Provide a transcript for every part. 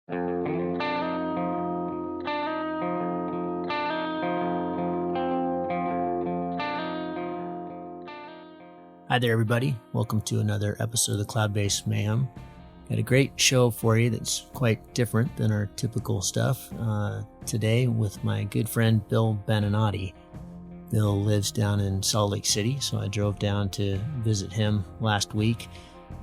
Hi there, everybody. Welcome to another episode of the Cloud-Based Mayhem. Got a great show for you that's quite different than our typical stuff today with my good friend Bill Beninati. Bill lives down in Salt Lake City, so I drove down to visit him last week.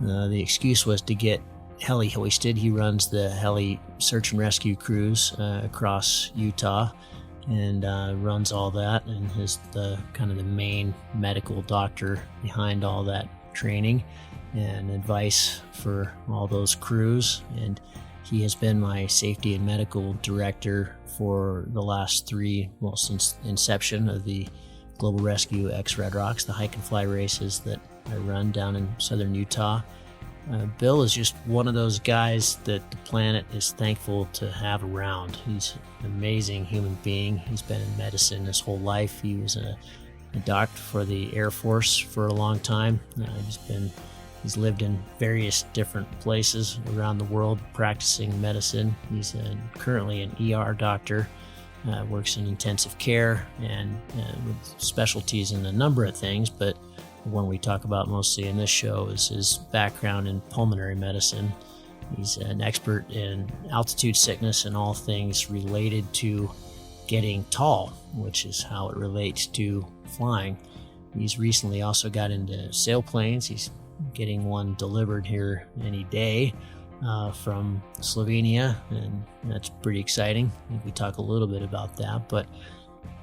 The excuse was to get heli hoisted. He runs the heli search and rescue crews across Utah and runs all that, and is the main medical doctor behind all that training and advice for all those crews. And he has been my safety and medical director for the last since inception of the Global Rescue X Red Rocks, the hike and fly races that I run down in southern Utah. Bill is just one of those guys that the planet is thankful to have around. He's an amazing human being. He's been in medicine his whole life. He was a doctor for the Air Force for a long time. He's lived in various different places around the world practicing medicine. He's currently an ER doctor, works in intensive care and with specialties in a number of things, but the one we talk about mostly in this show is his background in pulmonary medicine. He's an expert in altitude sickness and all things related to getting tall, which is how it relates to flying. He's recently also got into sailplanes. He's getting one delivered here any day from Slovenia, and that's pretty exciting. I think we talk a little bit about that, but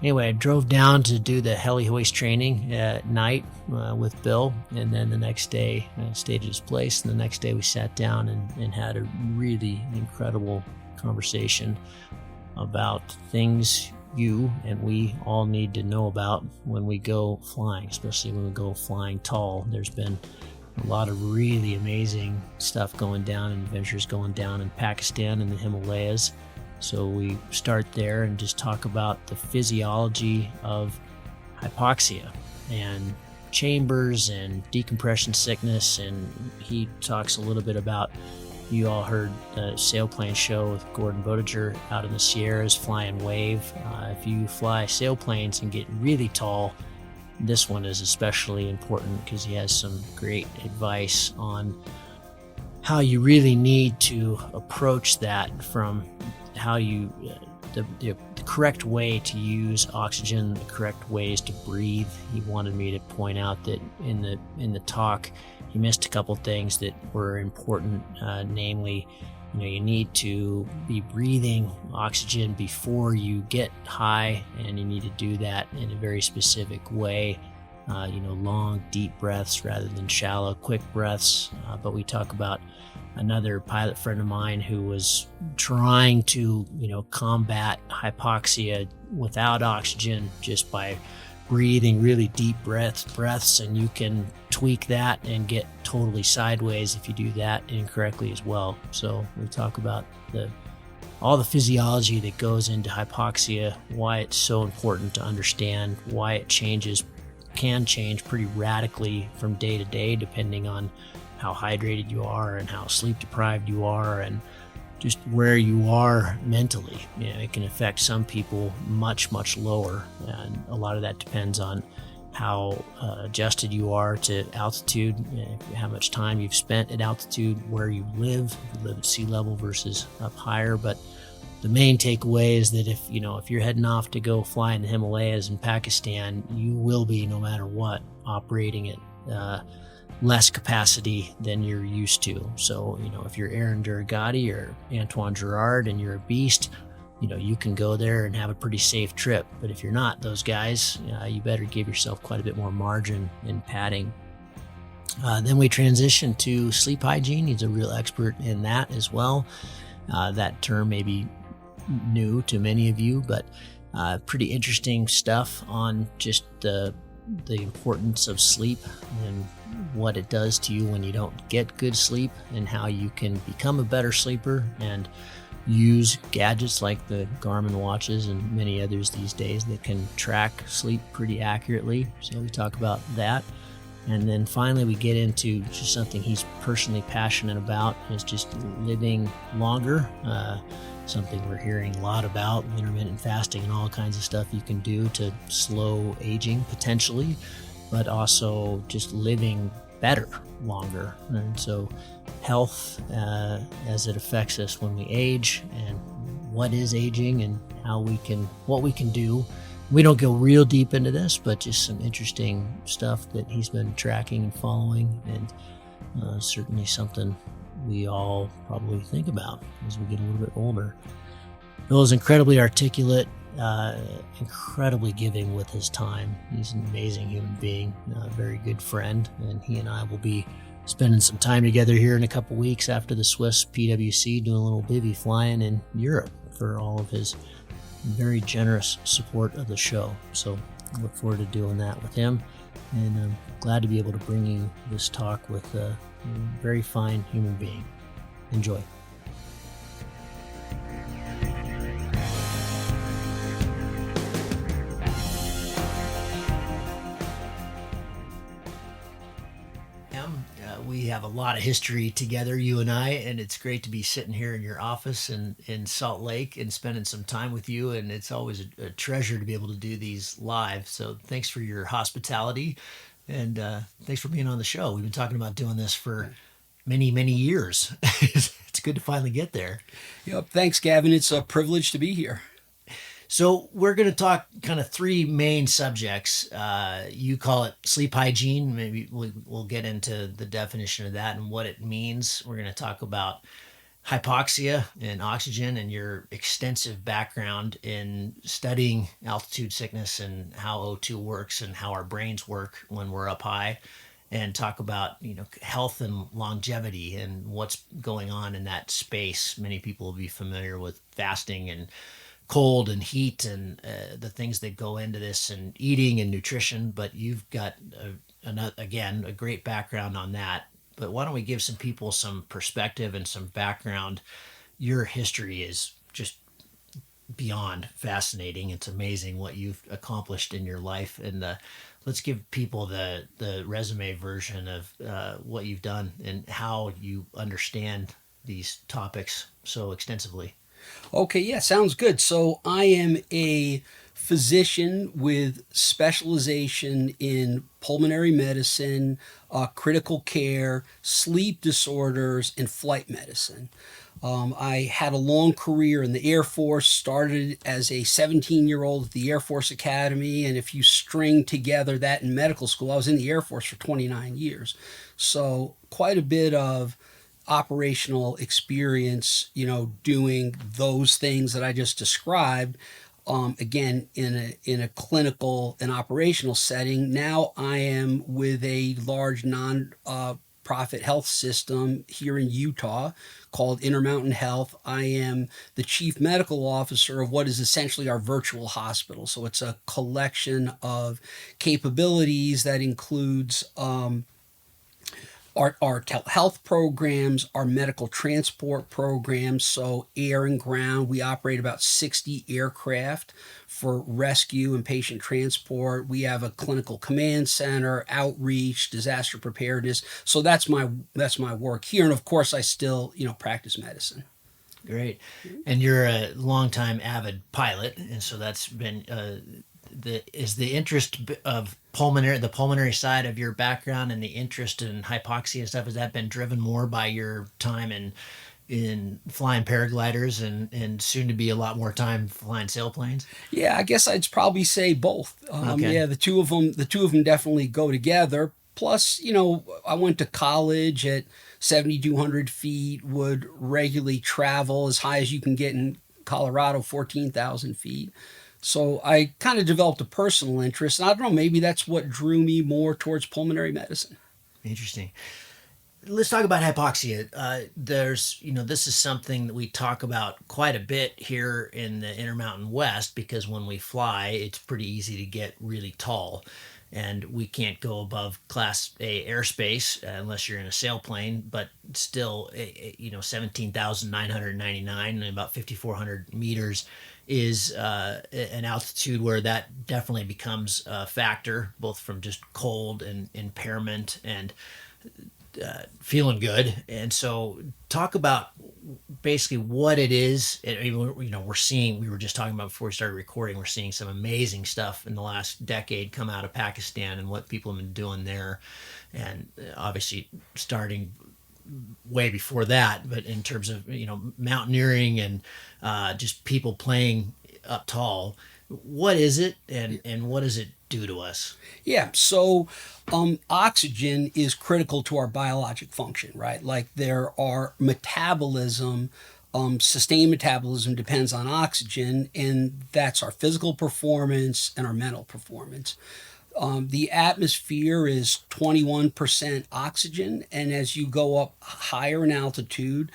anyway, I drove down to do the heli hoist training at night with Bill, and then the next day I stayed at his place, and the next day we sat down and had a really incredible conversation about things you and we all need to know about when we go flying, especially when we go flying tall. There's been a lot of really amazing stuff going down and adventures going down in Pakistan and the Himalayas. So we start there and just talk about the physiology of hypoxia and chambers and decompression sickness. And he talks a little bit about, you all heard the sailplane show with Gordon Boetticher out in the Sierras, flying wave. If you fly sailplanes and get really tall, this one is especially important because he has some great advice on how you really need to approach that, from how you the correct way to use oxygen, the correct ways to breathe. He wanted me to point out that in the talk he missed a couple things that were important, namely, you need to be breathing oxygen before you get high, and you need to do that in a very specific way. Long, deep breaths rather than shallow, quick breaths. But we talk about another pilot friend of mine who was trying to, combat hypoxia without oxygen just by breathing really deep breaths, and you can tweak that and get totally sideways if you do that incorrectly as well. So we talk about all the physiology that goes into hypoxia, why it's so important to understand, why it can change pretty radically from day to day depending on how hydrated you are and how sleep deprived you are and just where you are mentally. It can affect some people much, much lower, and a lot of that depends on how adjusted you are to altitude, how much time you've spent at altitude, where you live at sea level versus up higher. But the main takeaway is that if you're heading off to go fly in the Himalayas in Pakistan, you will be, no matter what, operating at less capacity than you're used to. So, if you're Aaron Duragati or Antoine Girard and you're a beast, you can go there and have a pretty safe trip. But if you're not those guys, you better give yourself quite a bit more margin and padding. Then we transition to sleep hygiene. He's a real expert in that as well. That term may be new to many of you, but pretty interesting stuff on just the importance of sleep and what it does to you when you don't get good sleep, and how you can become a better sleeper and use gadgets like the Garmin watches and many others these days that can track sleep pretty accurately. So we talk about that. And then finally, we get into just something he's personally passionate about, is just living longer. Something we're hearing a lot about, intermittent fasting and all kinds of stuff you can do to slow aging potentially, but also just living better longer. And so health as it affects us when we age, and what is aging and what we can do. We don't go real deep into this, but just some interesting stuff that he's been tracking and following, and certainly something we all probably think about as we get a little bit older. Bill is incredibly articulate, incredibly giving with his time. He's an amazing human being, a very good friend, and he and I will be spending some time together here in a couple weeks after the Swiss PWC, doing a little bivvy flying in Europe for all of his very generous support of the show. So I look forward to doing that with him, and I'm glad to be able to bring you this talk with a very fine human being. Enjoy. We have a lot of history together, you and I, and it's great to be sitting here in your office in Salt Lake and spending some time with you. And it's always a treasure to be able to do these live. So thanks for your hospitality, and thanks for being on the show. We've been talking about doing this for many, many years. It's good to finally get there. Yep. Thanks, Gavin. It's a privilege to be here. So we're going to talk kind of three main subjects. You call it sleep hygiene. Maybe we'll get into the definition of that and what it means. We're going to talk about hypoxia and oxygen, and your extensive background in studying altitude sickness and how O2 works and how our brains work when we're up high, and talk about health and longevity and what's going on in that space. Many people will be familiar with fasting and cold and heat and the things that go into this, and eating and nutrition, but you've got a great background on that. But why don't we give some people some perspective and some background? Your history is just beyond fascinating. It's amazing what you've accomplished in your life, and let's give people the resume version of what you've done and how you understand these topics so extensively. Okay, yeah, sounds good. So I am a physician with specialization in pulmonary medicine, critical care, sleep disorders, and flight medicine. I had a long career in the Air Force, started as a 17-year-old at the Air Force Academy, and if you string together that in medical school, I was in the Air Force for 29 years. So quite a bit of operational experience, doing those things that I just described. Again, in a clinical and operational setting. Now I am with a large non-profit health system here in Utah called Intermountain Health. I am the chief medical officer of what is essentially our virtual hospital. So it's a collection of capabilities that includes our telehealth programs, our medical transport programs, so air and ground. We operate about 60 aircraft for rescue and patient transport. We have a clinical command center, outreach, disaster preparedness. So that's my work here, and of course I still practice medicine. Great. And you're a longtime avid pilot, and so that's been the interest of the pulmonary side of your background, and the interest in hypoxia and stuff, has that been driven more by your time in flying paragliders and soon to be a lot more time flying sailplanes? Yeah, I guess I'd probably say both. Okay. Yeah, the two of them definitely go together. Plus, I went to college at 7,200 feet, would regularly travel as high as you can get in Colorado, 14,000 feet. So I kind of developed a personal interest. And I don't know, maybe that's what drew me more towards pulmonary medicine. Interesting. Let's talk about hypoxia. This is something that we talk about quite a bit here in the Intermountain West, because when we fly, it's pretty easy to get really tall. and we can't go above Class A airspace unless you're in a sailplane. But still, 17,999 and about 5,400 meters is an altitude where that definitely becomes a factor, both from just cold and impairment and feeling good. And so, talk about basically what it is. We're seeing, we were just talking about before we started recording, we're seeing some amazing stuff in the last decade come out of Pakistan and what people have been doing there. And obviously, starting way before that, but in terms of, mountaineering and just people playing up tall, what is it, and what does it do to us? Yeah, so oxygen is critical to our biologic function, right? Like there are metabolism, sustained metabolism depends on oxygen, and that's our physical performance and our mental performance. The atmosphere is 21% oxygen, and as you go up higher in altitude,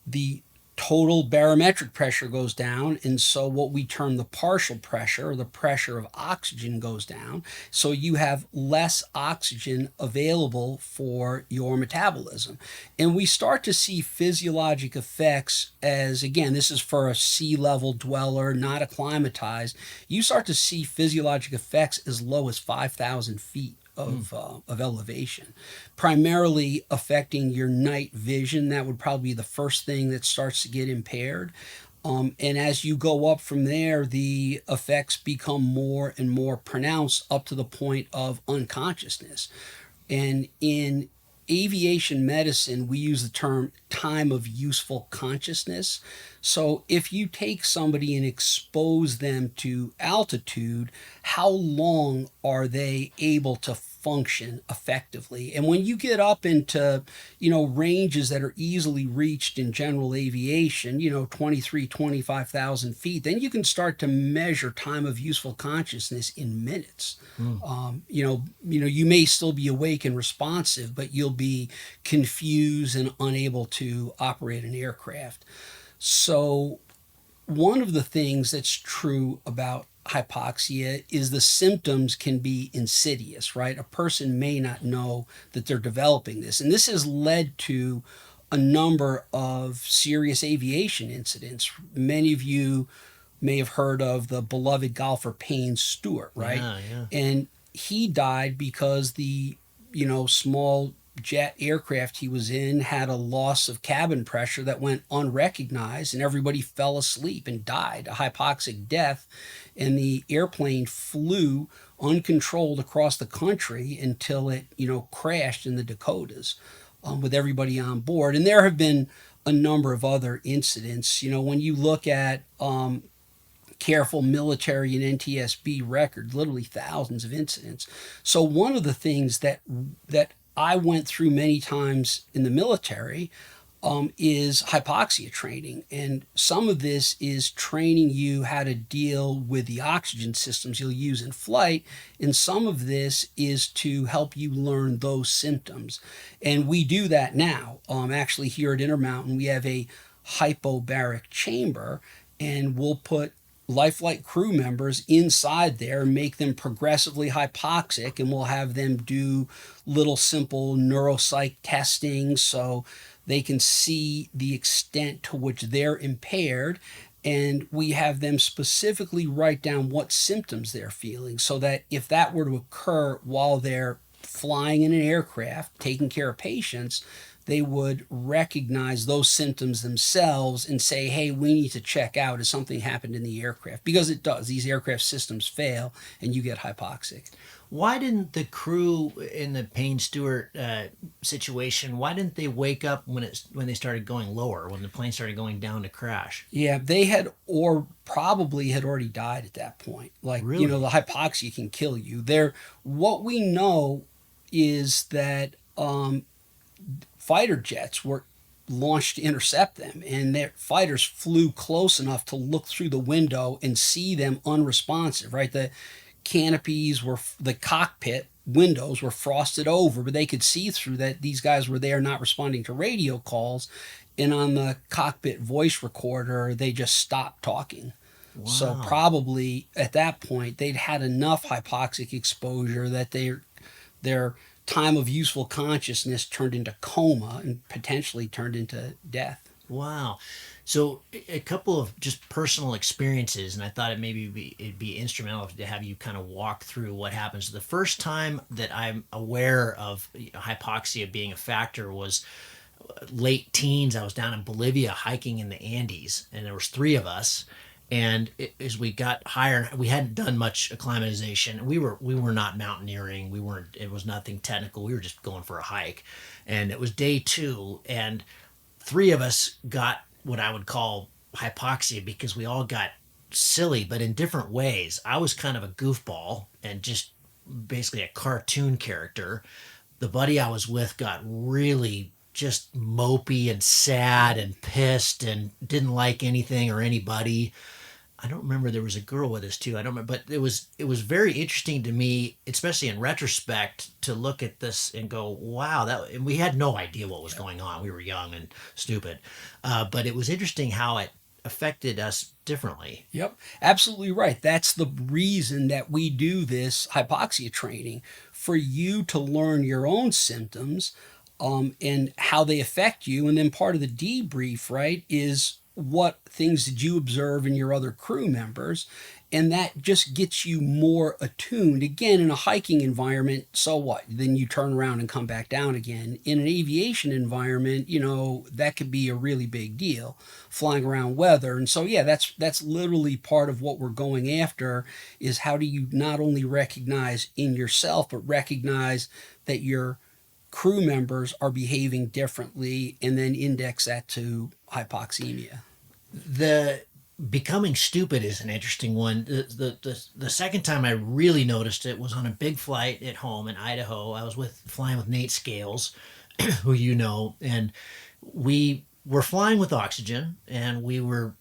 the total barometric pressure goes down, and so what we term the partial pressure or the pressure of oxygen goes down, so you have less oxygen available for your metabolism. And we start to see physiologic effects as, again, this is for a sea level dweller, not acclimatized. You start to see physiologic effects as low as 5,000 feet of elevation, primarily affecting your night vision. That would probably be the first thing that starts to get impaired. And as you go up from there, the effects become more and more pronounced up to the point of unconsciousness. And in aviation medicine, we use the term time of useful consciousness. So if you take somebody and expose them to altitude, how long are they able to function effectively? And when you get up into, ranges that are easily reached in general aviation, 23, 25,000 feet, then you can start to measure time of useful consciousness in minutes. You may still be awake and responsive, but you'll be confused and unable to operate an aircraft. So one of the things that's true about hypoxia is the symptoms can be insidious, right? A person may not know that they're developing this. And this has led to a number of serious aviation incidents. Many of you may have heard of the beloved golfer Payne Stewart, right? Yeah, yeah. And he died because the, small jet aircraft he was in had a loss of cabin pressure that went unrecognized, and everybody fell asleep and died a hypoxic death. And the airplane flew uncontrolled across the country until it, crashed in the Dakotas, with everybody on board. And there have been a number of other incidents. When you look at careful military and NTSB records, literally thousands of incidents. So one of the things that I went through many times in the military is hypoxia training. And some of this is training you how to deal with the oxygen systems you'll use in flight. And some of this is to help you learn those symptoms. And we do that now. Actually, here at Intermountain, we have a hypobaric chamber, and we'll put lifelike crew members inside there and make them progressively hypoxic, and we'll have them do little simple neuropsych testing so they can see the extent to which they're impaired, and we have them specifically write down what symptoms they're feeling so that if that were to occur while they're flying in an aircraft taking care of patients, they would recognize those symptoms themselves and say, hey, we need to check out if something happened in the aircraft. Because it does. These aircraft systems fail and you get hypoxic. Why didn't the crew in the Payne Stewart situation? Why didn't they wake up when they started going lower, when the plane started going down to crash? Yeah, they had or probably had already died at that point. Like, Really? the hypoxia can kill you. What we know is that fighter jets were launched to intercept them, and their fighters flew close enough to look through the window and see them unresponsive, right? The cockpit windows were frosted over, but they could see through that these guys were there not responding to radio calls. And on the cockpit voice recorder, they just stopped talking. So Wow. probably at that point they'd had enough hypoxic exposure that their time of useful consciousness turned into coma and potentially turned into death. Wow. So a couple of just personal experiences, and I thought it'd be instrumental to have you kind of walk through what happens. The first time that I'm aware of hypoxia being a factor was late teens. I was down in Bolivia hiking in the Andes, and there was three of us. And as we got higher, we hadn't done much acclimatization. We were not mountaineering. We weren't. It was nothing technical. We were just going for a hike, and it was day two, and three of us got what I would call hypoxia because we all got silly, but in different ways. I was kind of a goofball and just basically a cartoon character. The buddy I was with got really just mopey and sad and pissed and didn't like anything or anybody. I don't remember, there was a girl with us too. I don't remember, but it was very interesting to me, especially in retrospect, to look at this and go, "Wow, that." And we had no idea what was going on. We were young and stupid, but it was interesting how it affected us differently. Yep, absolutely right. That's the reason that we do this hypoxia training, for you to learn your own symptoms, and how they affect you. And then part of the debrief, right, is what things did you observe in your other crew members, and that just gets you more attuned. Again, in a hiking environment, so what? Then you turn around and come back down again. In an aviation environment, that could be a really big deal, flying around weather. And so yeah, that's literally part of what we're going after, is how do you not only recognize in yourself, but recognize that your crew members are behaving differently, and then index that to hypoxemia. The becoming stupid is an interesting one. The second time I really noticed it was on a big flight at home in Idaho. I was flying with Nate Scales, who you know, and we were flying with oxygen, and we were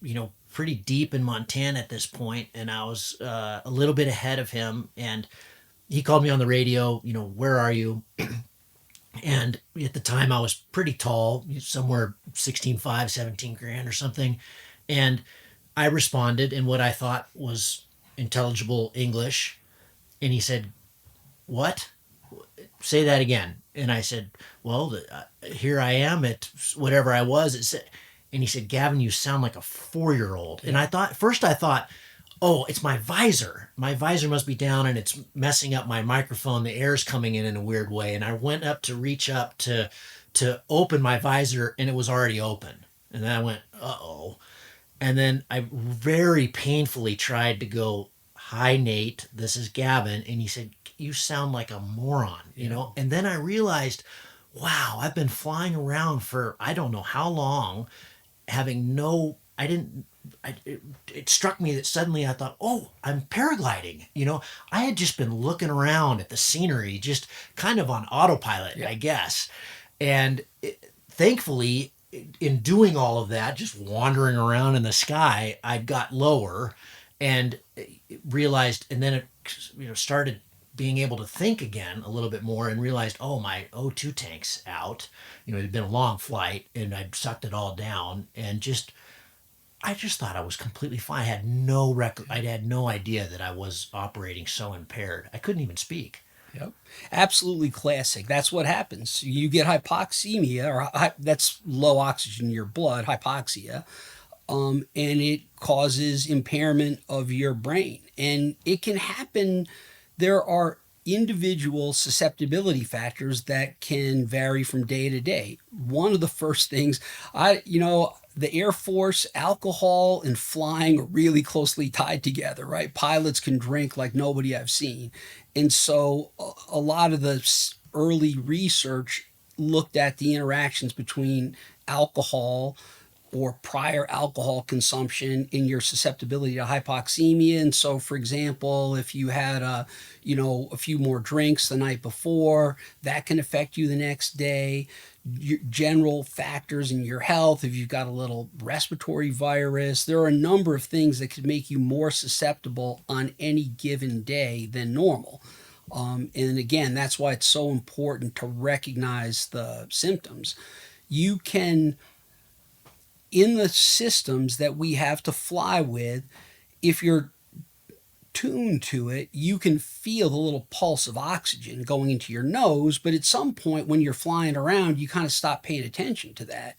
pretty deep in Montana at this point, and I was a little bit ahead of him, and he called me on the radio. Where are you? And at the time I was pretty tall, somewhere 16.5, 17 grand or something. And I responded in what I thought was intelligible English. And he said, "What? Say that again." And I said, "Well, here I am at whatever I was." And he said, "Gavin, you sound like a 4-year old." And first I thought, "Oh, it's my visor. My visor must be down and it's messing up my microphone. The air's coming in a weird way." And I went up to reach up to open my visor, and it was already open. And then I went, "Uh-oh." And then I very painfully tried to go, "Hi, Nate, this is Gavin." And he said, "You sound like a moron." And then I realized, wow, I've been flying around for I don't know how long, having no, I didn't, it struck me that suddenly I thought, "Oh, I'm paragliding." I had just been looking around at the scenery, just kind of on autopilot, Yeah. I guess. And thankfully, in doing all of that, just wandering around in the sky, I got lower and realized, and then it started being able to think again a little bit more, and realized, oh, my O2 tank's out. It had been a long flight, and I'd sucked it all down, and I just thought I was completely fine. I had no idea that I was operating so impaired. I couldn't even speak. Yep. Absolutely classic. That's what happens. You get hypoxemia, or that's low oxygen in your blood, hypoxia, and it causes impairment of your brain. And it can happen. There are individual susceptibility factors that can vary from day to day. One of the first things, the Air Force, alcohol and flying are really closely tied together, right? Pilots can drink like nobody I've seen. And so a lot of the early research looked at the interactions between alcohol or prior alcohol consumption in your susceptibility to hypoxemia. And so, for example, if you had a few more drinks the night before, that can affect you the next day. Your general factors in your health, if you've got a little respiratory virus, there are a number of things that could make you more susceptible on any given day than normal. And again, that's why it's so important to recognize the symptoms. You can, in the systems that we have to fly with, if you're tuned to it, you can feel the little pulse of oxygen going into your nose, but at some point when you're flying around, you kind of stop paying attention to that.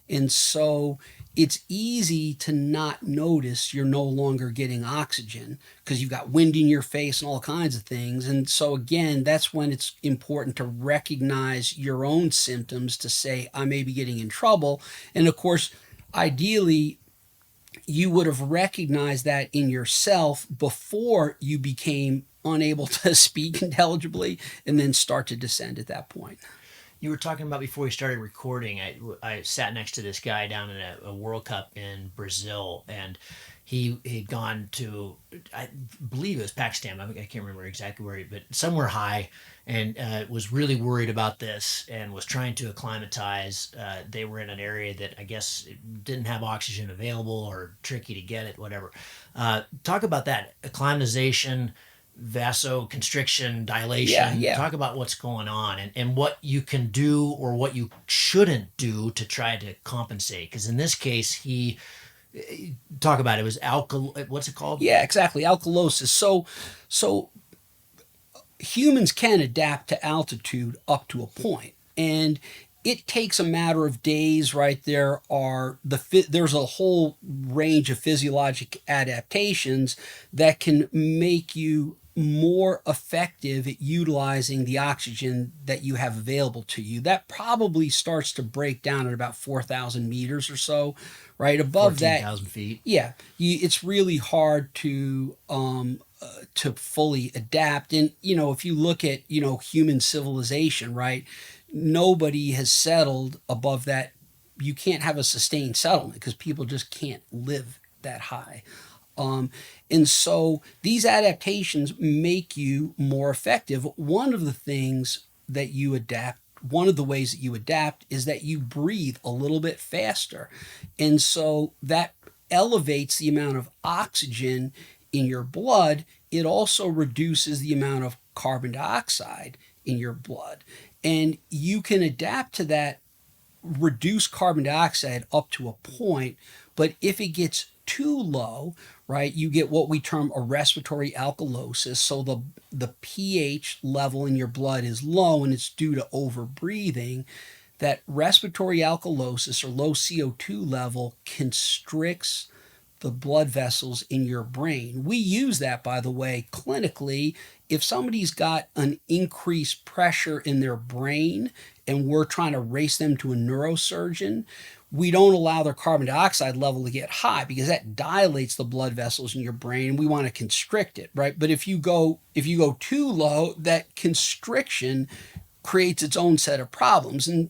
And so it's easy to not notice you're no longer getting oxygen because you've got wind in your face and all kinds of things. And so, again, that's when it's important to recognize your own symptoms to say, I may be getting in trouble. And of course, ideally, you would have recognized that in yourself before you became unable to speak intelligibly and then start to descend at that point. You were talking about before we started recording. I sat next to this guy down in a World Cup in Brazil, and he'd gone to, I believe it was Pakistan. I can't remember exactly where, but somewhere high, and was really worried about this and was trying to acclimatize. They were in an area that I guess didn't have oxygen available or tricky to get it, whatever. Talk about that acclimatization, vasoconstriction, Yeah, dilation. yeah. Talk about what's going on and what you can do or what you shouldn't do to try to compensate. Because in this case, he talk about it was alkal. What's it called? Yeah, exactly. Alkalosis. So humans can adapt to altitude up to a point, and it takes a matter of days. Right, there's a whole range of physiologic adaptations that can make you more effective at utilizing the oxygen that you have available to you. That probably starts to break down at about 4,000 meters or so. Right above Fourteen that, thousand feet. yeah, it's really hard to fully adapt. And if you look at human civilization, right, nobody has settled above that. You can't have a sustained settlement because people just can't live that high. Um, and so these adaptations make you more effective. One of the ways that you adapt is that you breathe a little bit faster. And so that elevates the amount of oxygen in your blood. It also reduces the amount of carbon dioxide in your blood. And you can adapt to that reduce carbon dioxide up to a point, but if it gets too low, right, you get what we term a respiratory alkalosis. So the pH level in your blood is low and it's due to overbreathing. That respiratory alkalosis or low CO2 level constricts the blood vessels in your brain. We use that, by the way, clinically. If somebody's got an increased pressure in their brain and we're trying to race them to a neurosurgeon, we don't allow their carbon dioxide level to get high because that dilates the blood vessels in your brain and we want to constrict it, right? But if you go too low, that constriction creates its own set of problems. And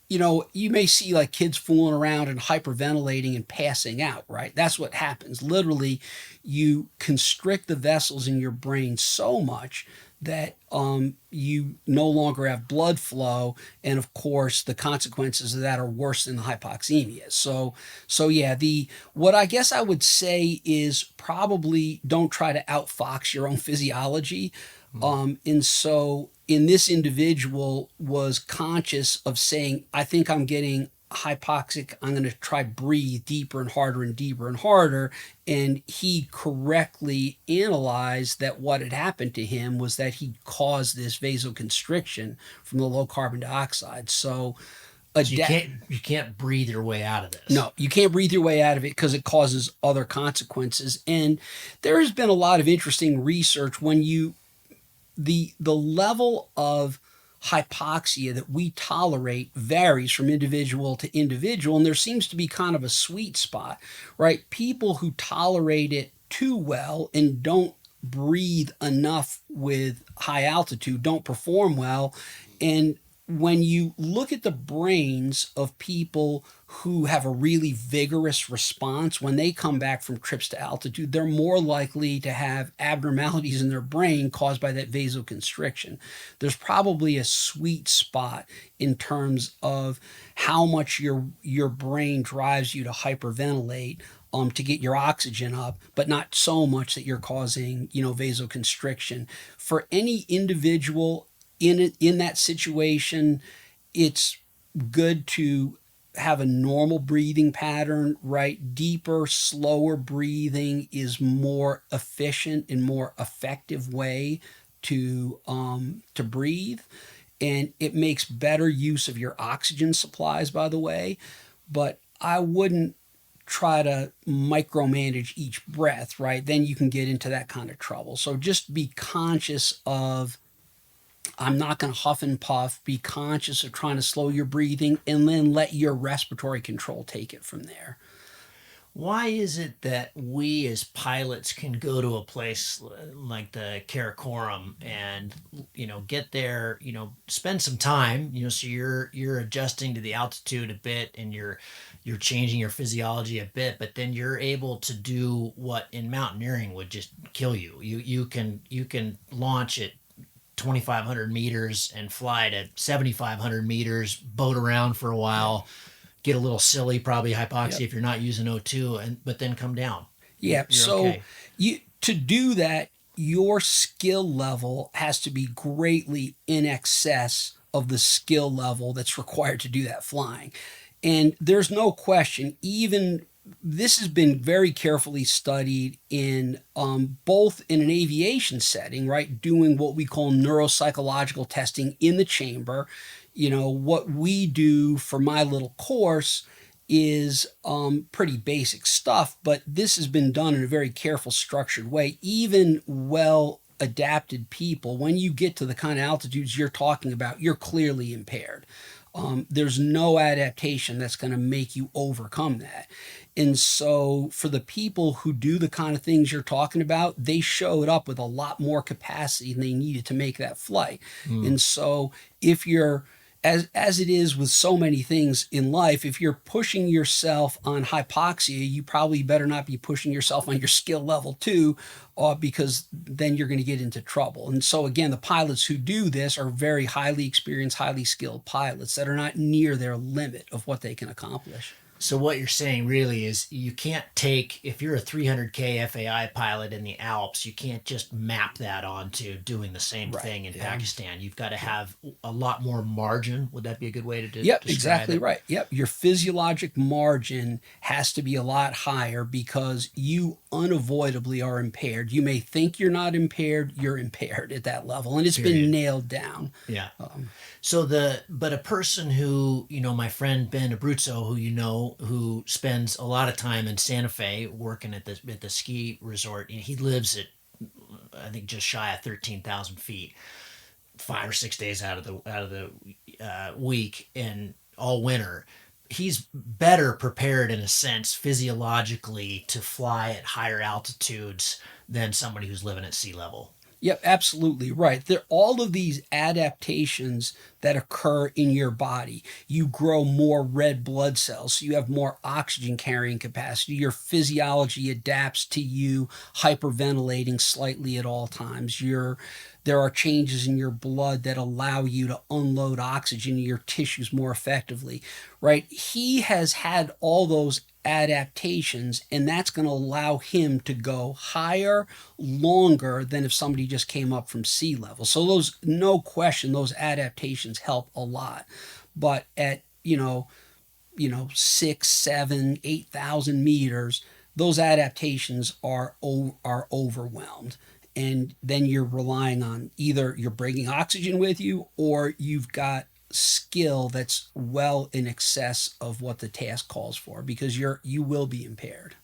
you may see like kids fooling around and hyperventilating and passing out, right? That's what happens. Literally, you constrict the vessels in your brain so much that you no longer have blood flow, and of course, the consequences of that are worse than the hypoxemia. So yeah, the what I guess I would say is probably don't try to outfox your own physiology. And so in this individual was conscious of saying, I think I'm getting hypoxic. I'm going to try breathe deeper and harder and deeper and harder. And he correctly analyzed that what had happened to him was that he caused this vasoconstriction from the low carbon dioxide. So So you can't breathe your way out of this. no, you can't breathe your way out of it because it causes other consequences. And there has been a lot of interesting research when the level of hypoxia that we tolerate varies from individual to individual, and there seems to be kind of a sweet spot, right? People who tolerate it too well and don't breathe enough with high altitude don't perform well. And when you look at the brains of people who have a really vigorous response when they come back from trips to altitude, they're more likely to have abnormalities in their brain caused by that vasoconstriction. There's probably a sweet spot in terms of how much your brain drives you to hyperventilate to get your oxygen up, but not so much that you're causing, vasoconstriction. For any individual in that situation, it's good to have a normal breathing pattern, right? Deeper, slower breathing is more efficient and more effective way to breathe, and it makes better use of your oxygen supplies, by the way. But I wouldn't try to micromanage each breath, right? Then you can get into that kind of trouble. So just be conscious of, I'm not going to huff and puff. Be conscious of trying to slow your breathing, and then let your respiratory control take it from there. Why is it that we as pilots can go to a place like the Karakoram and get there, spend some time, so you're adjusting to the altitude a bit and you're changing your physiology a bit, but then you're able to do what in mountaineering would just kill you. You can launch at 2,500 meters and fly to 7,500 meters, boat around for a while, get a little silly, probably hypoxia Yep. if you're not using O2, but then come down. Yeah. You're So okay. you to do that, your skill level has to be greatly in excess of the skill level that's required to do that flying. And there's no question, even this has been very carefully studied in both in an aviation setting, right? Doing what we call neuropsychological testing in the chamber. What we do for my little course is pretty basic stuff, but this has been done in a very careful, structured way. Even well adapted people, when you get to the kind of altitudes you're talking about, you're clearly impaired. There's no adaptation that's going to make you overcome that. And so, for the people who do the kind of things you're talking about, they showed up with a lot more capacity than they needed to make that flight. Mm. And so, if you're as it is with so many things in life, if you're pushing yourself on hypoxia, you probably better not be pushing yourself on your skill level too, because then you're going to get into trouble. And so, again, the pilots who do this are very highly experienced, highly skilled pilots that are not near their limit of what they can accomplish. So what you're saying really is you can't take, if you're a 300K FAI pilot in the Alps, you can't just map that onto doing the same Right. thing in Yeah. Pakistan. You've got to have a lot more margin. Would that be a good way to Yep, describe exactly it? right. Yep, your physiologic margin has to be a lot higher because you unavoidably are impaired. You may think you're not impaired, you're impaired at that level, and it's been Period. nailed down. Yeah. Um, But a person who, my friend Ben Abruzzo, who spends a lot of time in Santa Fe working at the ski resort, he lives at, I think, just shy of 13,000 feet, 5 or 6 days out of the week, and all winter. He's better prepared in a sense physiologically to fly at higher altitudes than somebody who's living at sea level. Yep, absolutely right. There all of these adaptations that occur in your body. You grow more red blood cells, so you have more oxygen carrying capacity. Your physiology adapts to you hyperventilating slightly at all times. There are changes in your blood that allow you to unload oxygen in your tissues more effectively, right? He has had all those adaptations, and that's going to allow him to go higher longer than if somebody just came up from sea level. So those, no question, those adaptations help a lot. But at 6, 7, 8,000 meters, those adaptations are overwhelmed. And then you're relying on either you're bringing oxygen with you, or you've got skill that's well in excess of what the task calls for, because you will be impaired.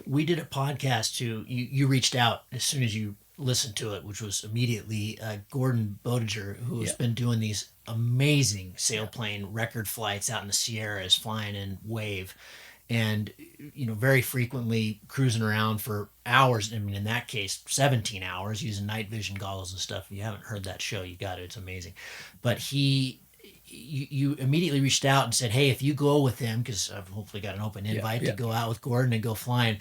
We did a podcast too. You reached out as soon as you listened to it, which was immediately Gordon Bodiger, who has Yeah. been doing these amazing sailplane record flights out in the Sierras, flying in wave, and very frequently cruising around for hours. I mean, in that case, 17 hours using night vision goggles and stuff. If you haven't heard that show, you got it. It's amazing. But you immediately reached out and said, "Hey, if you go with him, because I've hopefully got an open Yeah. invite to Yeah. go out with Gordon and go flying.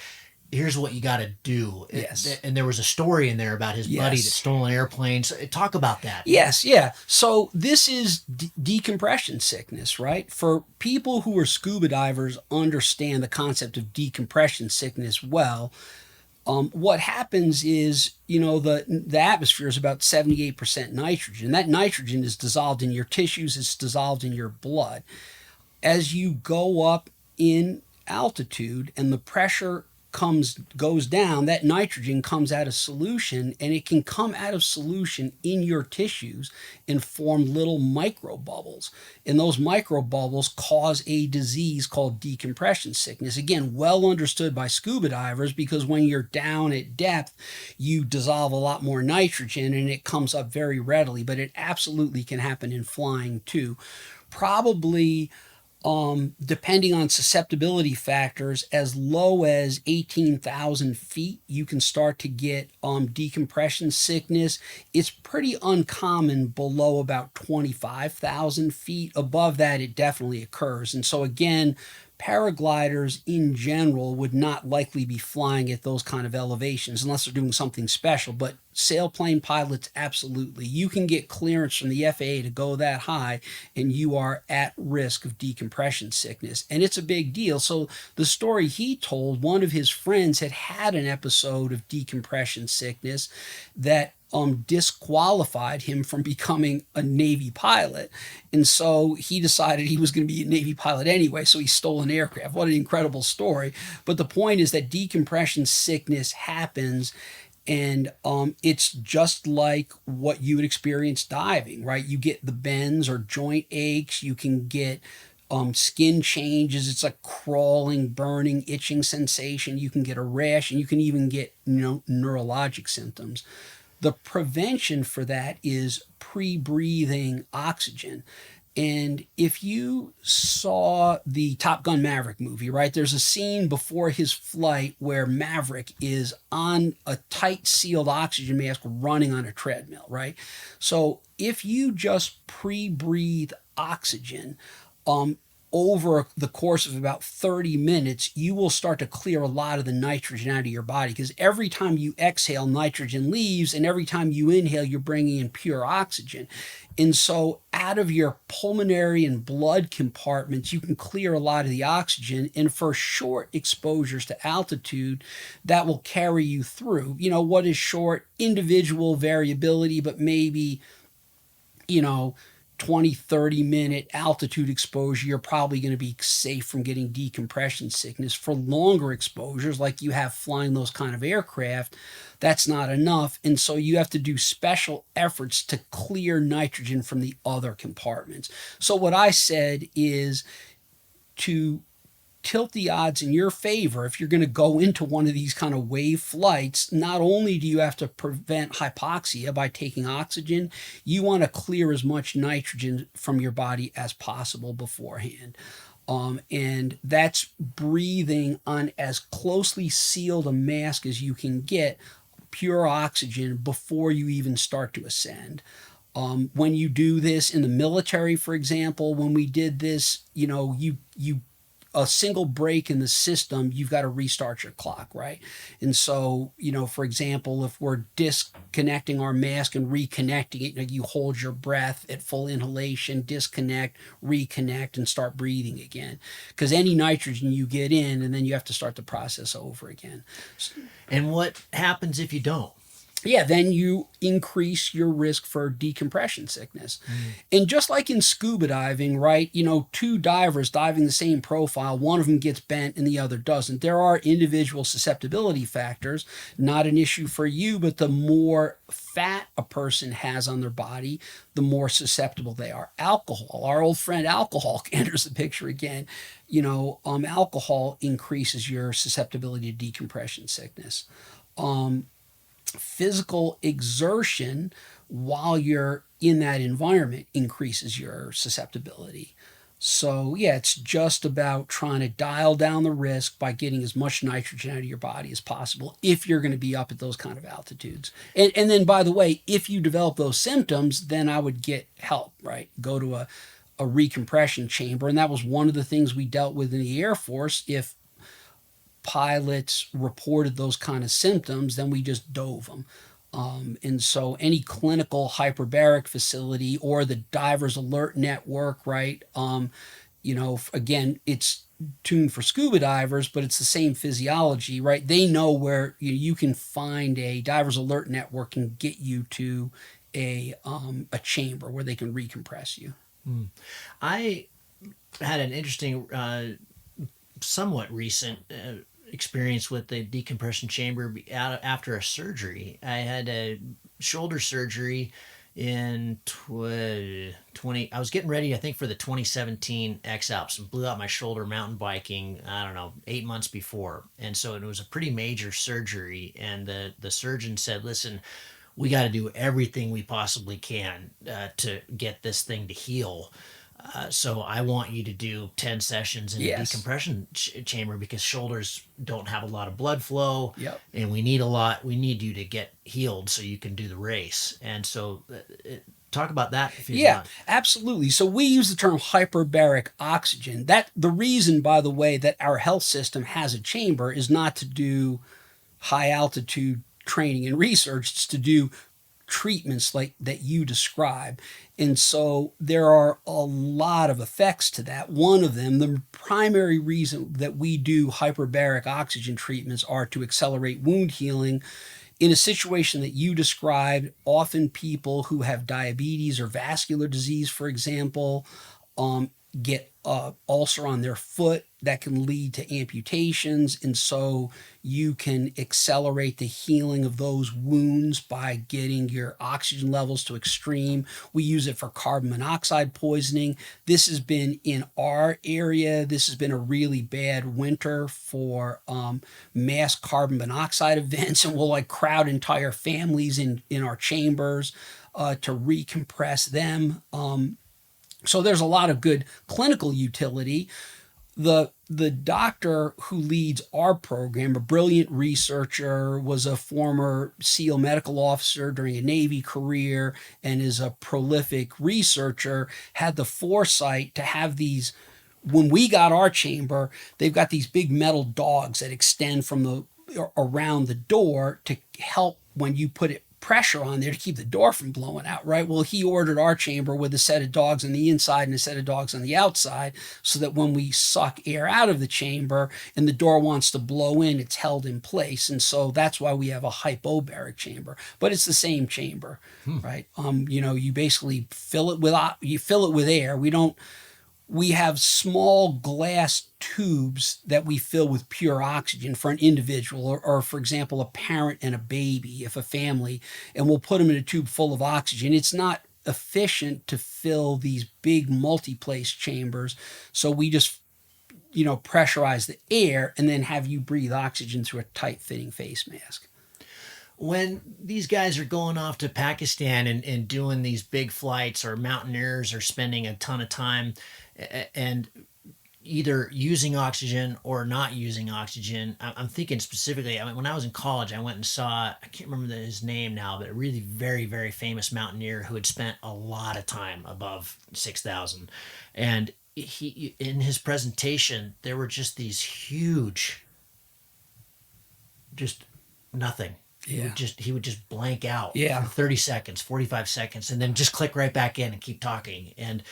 Here's what you got to do." Yes. And there was a story in there about his buddy that Yes. stole an airplane. So talk about that. Yes, yeah. So this is decompression sickness, right? For people who are scuba divers, understand the concept of decompression sickness well. What happens is, the atmosphere is about 78% nitrogen. That nitrogen is dissolved in your tissues, it's dissolved in your blood. As you go up in altitude and the pressure goes down, that nitrogen comes out of solution, and it can come out of solution in your tissues and form little micro bubbles, and those micro bubbles cause a disease called decompression sickness. Again, well understood by scuba divers, because when you're down at depth you dissolve a lot more nitrogen and it comes up very readily, but it absolutely can happen in flying too. Probably, depending on susceptibility factors, as low as 18,000 feet, you can start to get decompression sickness. It's pretty uncommon below about 25,000 feet. Above that, it definitely occurs. And so, again, paragliders in general would not likely be flying at those kind of elevations unless they're doing something special. But sailplane pilots, absolutely. You can get clearance from the FAA to go that high, and you are at risk of decompression sickness. And it's a big deal. So, the story he told, one of his friends had an episode of decompression sickness that disqualified him from becoming a Navy pilot. And so he decided he was going to be a Navy pilot anyway, so he stole an aircraft. What an incredible story. But the point is that decompression sickness happens, and it's just like what you would experience diving, right? You get the bends or joint aches, you can get skin changes. It's a crawling, burning, itching sensation. You can get a rash, and you can even get neurologic symptoms. The prevention for that is pre-breathing oxygen. And if you saw the Top Gun Maverick movie, right, there's a scene before his flight where Maverick is on a tight sealed oxygen mask running on a treadmill, right? So if you just pre-breathe oxygen, over the course of about 30 minutes, you will start to clear a lot of the nitrogen out of your body, because every time you exhale, nitrogen leaves, and every time you inhale, you're bringing in pure oxygen. And so, out of your pulmonary and blood compartments, you can clear a lot of the oxygen. And for short exposures to altitude, that will carry you through. What is short? Individual variability, but maybe, you know, 20, 30-minute altitude exposure, you're probably going to be safe from getting decompression sickness. For longer exposures, like you have flying those kind of aircraft, that's not enough. And so you have to do special efforts to clear nitrogen from the other compartments. So what I said is to tilt the odds in your favor. If you're going to go into one of these kind of wave flights, not only do you have to prevent hypoxia by taking oxygen, you want to clear as much nitrogen from your body as possible beforehand. And that's breathing on as closely sealed a mask as you can get, pure oxygen, before you even start to ascend. When you do this in the military, for example, when we did this, you a single break in the system, you've got to restart your clock, right? And so, for example, if we're disconnecting our mask and reconnecting it, you hold your breath at full inhalation, disconnect, reconnect, and start breathing again. Because any nitrogen you get in, and then you have to start the process over again. And what happens if you don't? Yeah, then you increase your risk for decompression sickness. And just like in scuba diving, right, two divers diving the same profile, one of them gets bent and the other doesn't. There are individual susceptibility factors, not an issue for you, but the more fat a person has on their body, the more susceptible they are. Alcohol, our old friend alcohol enters the picture again. Alcohol increases your susceptibility to decompression sickness. Physical exertion while you're in that environment increases your susceptibility. So, yeah, it's just about trying to dial down the risk by getting as much nitrogen out of your body as possible if you're going to be up at those kind of altitudes. And then, by the way, if you develop those symptoms, then I would get help, right? Go to a recompression chamber. And that was one of the things we dealt with in the Air Force. If pilots reported those kind of symptoms, then we just dove them. And so any clinical hyperbaric facility or the divers alert network, right? Again, it's tuned for scuba divers, but it's the same physiology, right? They know where you can find a divers alert network and get you to a chamber where they can recompress you. I had an interesting, somewhat recent experience with the decompression chamber after a surgery. I had a shoulder surgery in 20. I was getting ready, I think, for the 2017 X Alps and blew out my shoulder mountain biking, I don't know, 8 months before. And so it was a pretty major surgery. And the surgeon said, listen, we got to do everything we possibly can to get this thing to heal. So I want you to do 10 sessions in a Yes. decompression chamber because shoulders don't have a lot of blood flow, Yep. and we need you to get healed so you can do the race. And so talk about that Yeah, physiology. absolutely. So we use the term hyperbaric oxygen. That the reason, by the way, that our health system has a chamber is not to do high altitude training and research. It's to do treatments like that you describe. And so there are a lot of effects to that. One of them, the primary reason that we do hyperbaric oxygen treatments are to accelerate wound healing. In a situation that you described, often people who have diabetes or vascular disease, for example, get ulcer on their foot that can lead to amputations, and so you can accelerate the healing of those wounds by getting your oxygen levels to extreme. We use it for carbon monoxide poisoning. This has been in our area. This has been a really bad winter for mass carbon monoxide events, and we'll like crowd entire families in our chambers to recompress them. So there's a lot of good clinical utility. The doctor who leads our program, a brilliant researcher, was a former SEAL medical officer during a Navy career, and is a prolific researcher, had the foresight to have these. When we got our chamber, they've got these big metal dogs that extend from the around the door to help when you put it pressure on there to keep the door from blowing out, right? Well, he ordered our chamber with a set of dogs on the inside and a set of dogs on the outside so that when we suck air out of the chamber and the door wants to blow in, it's held in place. And so that's why we have a hypobaric chamber, but it's the same chamber, right? You basically fill it with air. We have small glass tubes that we fill with pure oxygen for an individual, or for example, a parent and a baby, if a family, and we'll put them in a tube full of oxygen. It's not efficient to fill these big multi-place chambers, so we just pressurize the air and then have you breathe oxygen through a tight fitting face mask. When these guys are going off to Pakistan and doing these big flights, or mountaineers are spending a ton of time and either using oxygen or not using oxygen. I'm thinking specifically, I mean, when I was in college, I went and saw, I can't remember his name now, but a really very, very famous mountaineer who had spent a lot of time above 6,000. And he, in his presentation, there were just these huge, just nothing. Yeah. He would just blank out Yeah. for 30 seconds, 45 seconds, and then just click right back in and keep talking. And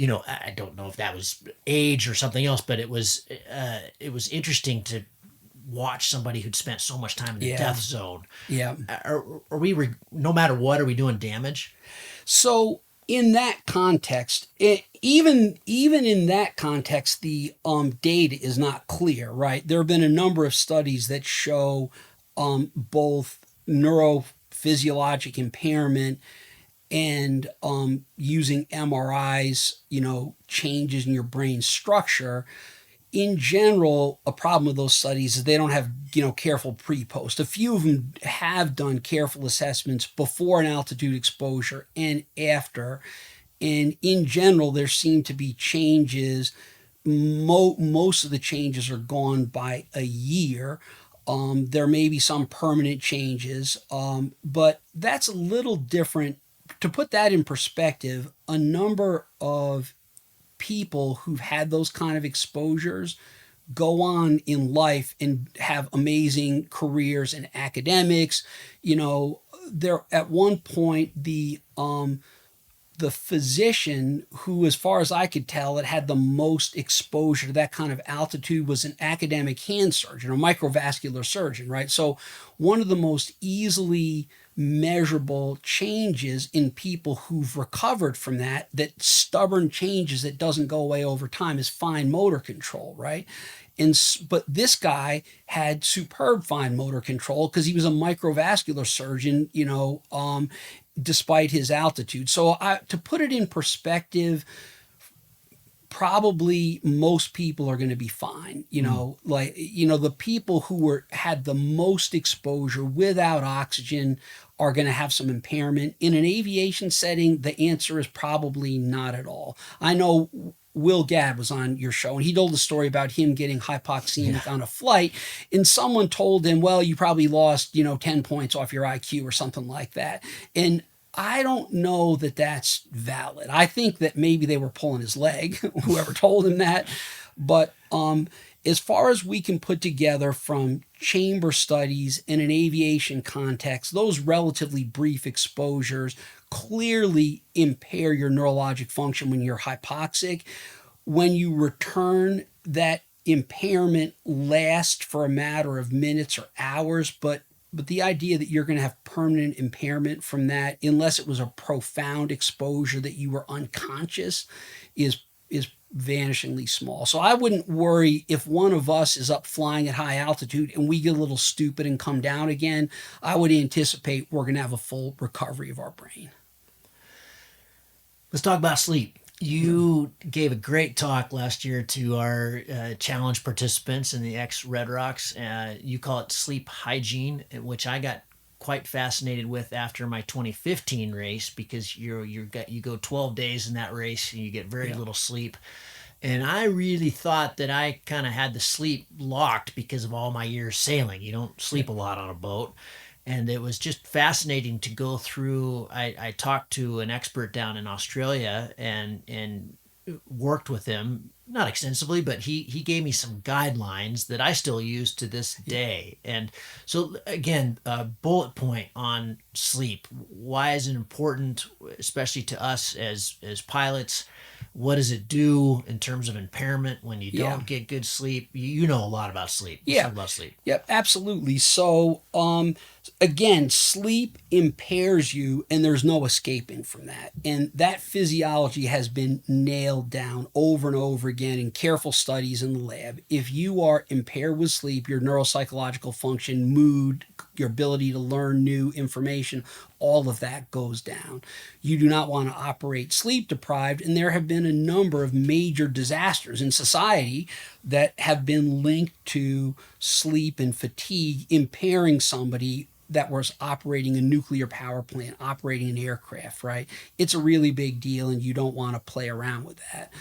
I don't know if that was age or something else, but it was interesting to watch somebody who'd spent so much time in the Yeah. death zone. Yeah. Are we no matter what, are we doing damage? So in that context, even in that context, the data is not clear, right? There have been a number of studies that show both neurophysiologic impairment and using MRIs, changes in your brain structure. In general, a problem with those studies is they don't have, careful pre-post. A few of them have done careful assessments before an altitude exposure and after. And in general, there seem to be changes. Most of the changes are gone by a year. There may be some permanent changes, but that's a little different. To put that in perspective, a number of people who've had those kind of exposures go on in life and have amazing careers in academics. There at one point the physician who, as far as I could tell, had the most exposure to that kind of altitude was an academic hand surgeon, a microvascular surgeon, right? So one of the most easily measurable changes in people who've recovered from that stubborn changes that doesn't go away over time is fine motor control, right? But this guy had superb fine motor control because he was a microvascular surgeon, despite his altitude. So to put it in perspective, probably most people are going to be fine. The people who had the most exposure without oxygen are going to have some impairment. In an aviation setting, the answer is probably not at all. I know Will Gadd was on your show, and he told a story about him getting hypoxemic on a flight, and someone told him, well, you probably lost, 10 points off your IQ or something like that. And I don't know that that's valid. I think that maybe they were pulling his leg, whoever told him that. But as far as we can put together from chamber studies in an aviation context, those relatively brief exposures clearly impair your neurologic function when you're hypoxic. When you return, that impairment lasts for a matter of minutes or hours, but the idea that you're going to have permanent impairment from that, unless it was a profound exposure that you were unconscious, is vanishingly small. So I wouldn't worry if one of us is up flying at high altitude and we get a little stupid and come down again. I would anticipate we're going to have a full recovery of our brain. Let's talk about sleep. You gave a great talk last year to our challenge participants in the Red Rocks. You call it sleep hygiene, which I got quite fascinated with after my 2015 race, because you go 12 days in that race and you get very little sleep. And I really thought that I kind of had the sleep locked because of all my years sailing. You don't sleep a lot on a boat. And it was just fascinating to go through. I talked to an expert down in Australia and worked with him, not extensively, but he gave me some guidelines that I still use to this day. And so again, a bullet point on sleep. Why is it important, especially to us as pilots? What does it do in terms of impairment when you don't get good sleep? You know a lot about sleep. Let's talk about sleep. Yep, absolutely. So, again, sleep impairs you, and there's no escaping from that. And that physiology has been nailed down over and over again in careful studies in the lab. If you are impaired with sleep, your neuropsychological function, mood, your ability to learn new information, all of that goes down. You do not want to operate sleep deprived, and there have been a number of major disasters in society that have been linked to sleep and fatigue impairing somebody that was operating a nuclear power plant, operating an aircraft, right? It's a really big deal, and you don't want to play around with that.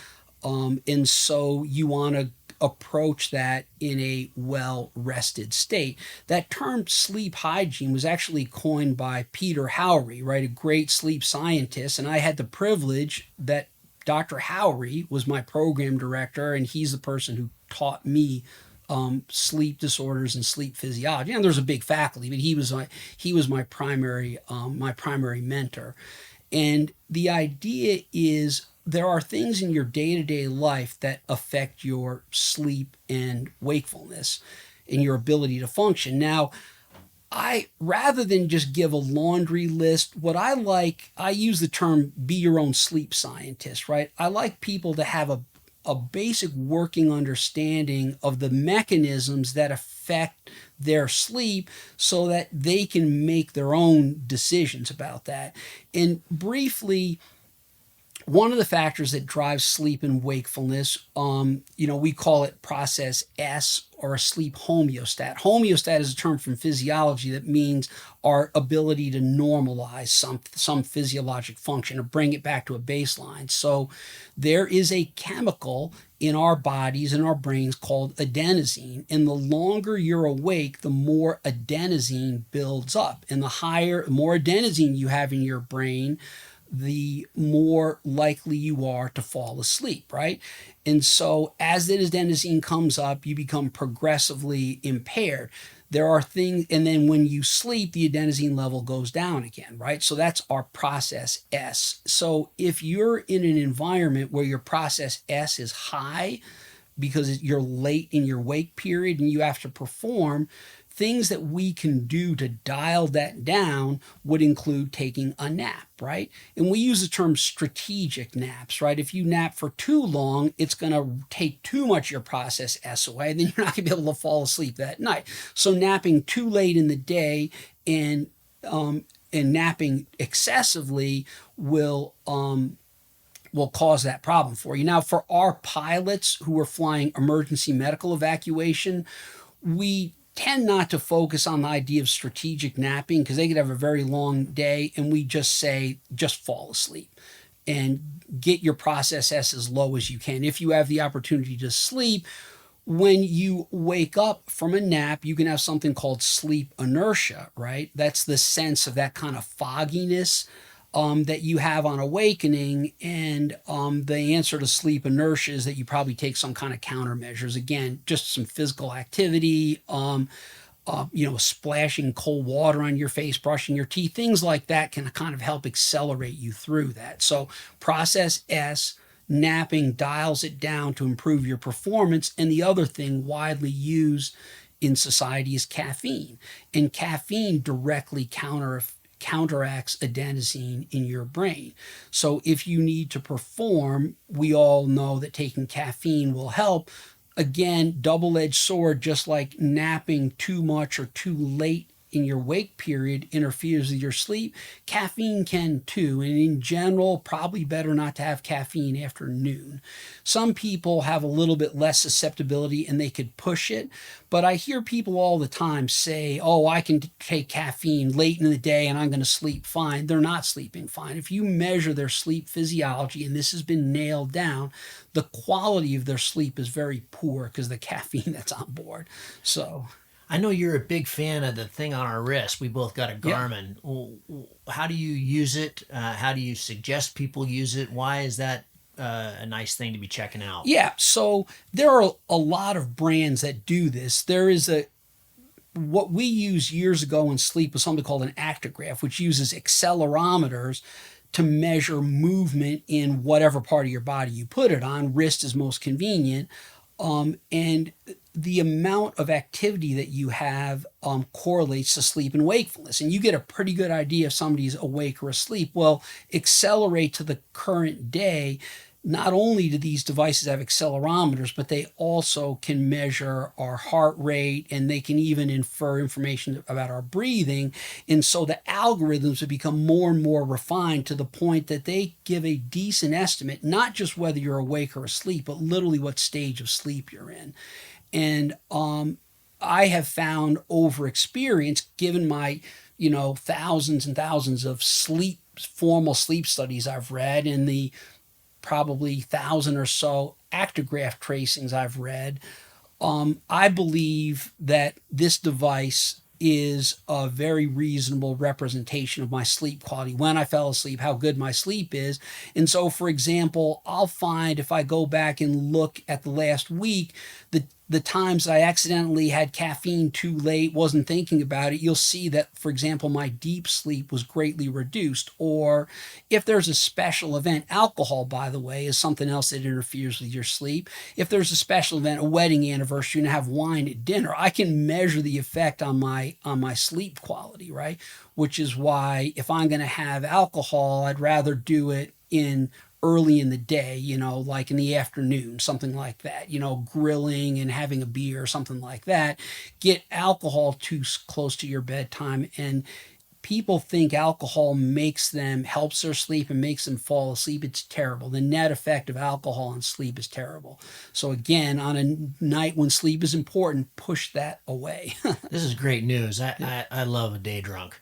And so you want to approach that in a well-rested state. That term sleep hygiene was actually coined by Peter Howry, right, a great sleep scientist, and I had the privilege that Dr. Howry was my program director, and he's the person who taught me sleep disorders and sleep physiology. And there's a big faculty, but he was my primary mentor. And the idea is there are things in your day-to-day life that affect your sleep and wakefulness and your ability to function. Now, rather than just give a laundry list, I use the term be your own sleep scientist, right? I like people to have a basic working understanding of the mechanisms that affect their sleep so that they can make their own decisions about that. And briefly, one of the factors that drives sleep and wakefulness, we call it process S, or a sleep homeostat. Homeostat is a term from physiology that means our ability to normalize some physiologic function or bring it back to a baseline. So there is a chemical in our bodies, in our brains, called adenosine. And the longer you're awake, the more adenosine builds up. And the more adenosine you have in your brain, the more likely you are to fall asleep, right? And so as the adenosine comes up, you become progressively impaired. There are things, and then when you sleep, the adenosine level goes down again, right? So that's our process S. So if you're in an environment where your process S is high, because you're late in your wake period and you have to perform. Things that we can do to dial that down would include taking a nap, right? And we use the term strategic naps, right? If you nap for too long, it's going to take too much of your process S away, then you're not going to be able to fall asleep that night. So napping too late in the day and napping excessively will cause that problem for you. Now, for our pilots who are flying emergency medical evacuation, we tend not to focus on the idea of strategic napping because they could have a very long day, and we just say, just fall asleep and get your process S as low as you can. If you have the opportunity to sleep, when you wake up from a nap, you can have something called sleep inertia, right? That's the sense of that kind of fogginess that you have on awakening. And the answer to sleep inertia is that you probably take some kind of countermeasures. Again, just some physical activity, splashing cold water on your face, brushing your teeth, things like that can kind of help accelerate you through that. So process S, napping dials it down to improve your performance. And the other thing widely used in society is caffeine. And caffeine directly counteracts adenosine in your brain. So if you need to perform, we all know that taking caffeine will help. Again, double-edged sword, just like napping too much or too late in your wake period interferes with your sleep, caffeine can too. And in general, probably better not to have caffeine after noon. Some people have a little bit less susceptibility and they could push it, but I hear people all the time say, oh, I can take caffeine late in the day and I'm going to sleep fine. They're not sleeping fine. If you measure their sleep physiology, and this has been nailed down, the quality of their sleep is very poor because of the caffeine that's on board. So I know you're a big fan of the thing on our wrist. We both got a yeah. Garmin. How do you use it? How do you suggest people use it? Why is that a nice thing to be checking out? Yeah, so there are a lot of brands that do this. There is what we used years ago in sleep was something called an actigraph, which uses accelerometers to measure movement in whatever part of your body you put it on. Wrist is most convenient. And the amount of activity that you have correlates to sleep and wakefulness. And you get a pretty good idea if somebody's awake or asleep. Well, accelerate to the current day. Not only do these devices have accelerometers, but they also can measure our heart rate and they can even infer information about our breathing. And so the algorithms have become more and more refined to the point that they give a decent estimate, not just whether you're awake or asleep, but literally what stage of sleep you're in. And I have found over experience, given my thousands and thousands of formal sleep studies I've read and the probably 1,000 or so actigraph tracings I've read, I believe that this device is a very reasonable representation of my sleep quality when I fell asleep, how good my sleep is. And so, for example, I'll find if I go back and look at the last week, the times I accidentally had caffeine too late, wasn't thinking about it, you'll see that, for example, my deep sleep was greatly reduced. Or if there's a special event, alcohol, by the way, is something else that interferes with your sleep. If there's a special event, a wedding anniversary, and have wine at dinner, I can measure the effect on my sleep quality, right? Which is why if I'm going to have alcohol, I'd rather do it in early in the day, like in the afternoon, something like that, grilling and having a beer or something like that. Get alcohol too close to your bedtime. And people think alcohol helps their sleep and makes them fall asleep. It's terrible. The net effect of alcohol on sleep is terrible. So again, on a night when sleep is important, push that away. This is great news. I love a day drunk.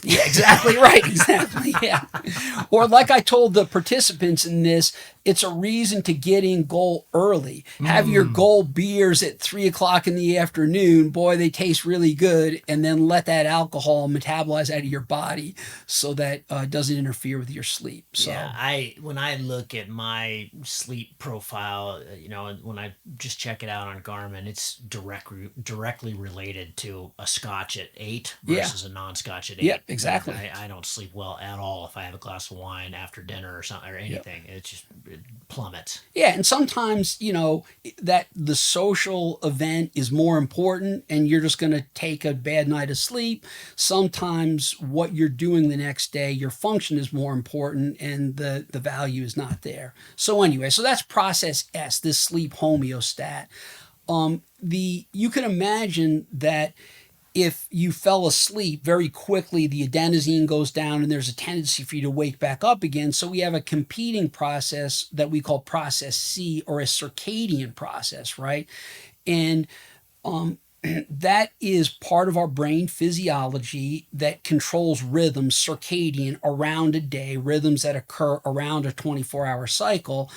Yeah, exactly right. Exactly. Yeah. Or like I told the participants in this, it's a reason to get in goal early. Have your goal beers at 3 o'clock in the afternoon. Boy, they taste really good. And then let that alcohol metabolize out of your body so that it doesn't interfere with your sleep. So Yeah, when I look at my sleep profile, when I just check it out on Garmin, it's directly related to a Scotch at 8 yeah. versus a non-Scotch at 8. Yeah, And Exactly. I don't sleep well at all if I have a glass of wine after dinner or something or Yep. anything. It plummets. Yeah, and sometimes, that the social event is more important and you're just going to take a bad night of sleep. Sometimes what you're doing the next day, your function is more important and the value is not there. So anyway, so that's process S, this sleep homeostat. The you can imagine that if you fell asleep very quickly, the adenosine goes down and there's a tendency for you to wake back up again. So we have a competing process that we call process C, or a circadian process, right? And that is part of our brain physiology that controls rhythms, circadian, around a day, rhythms that occur around a 24-hour cycle.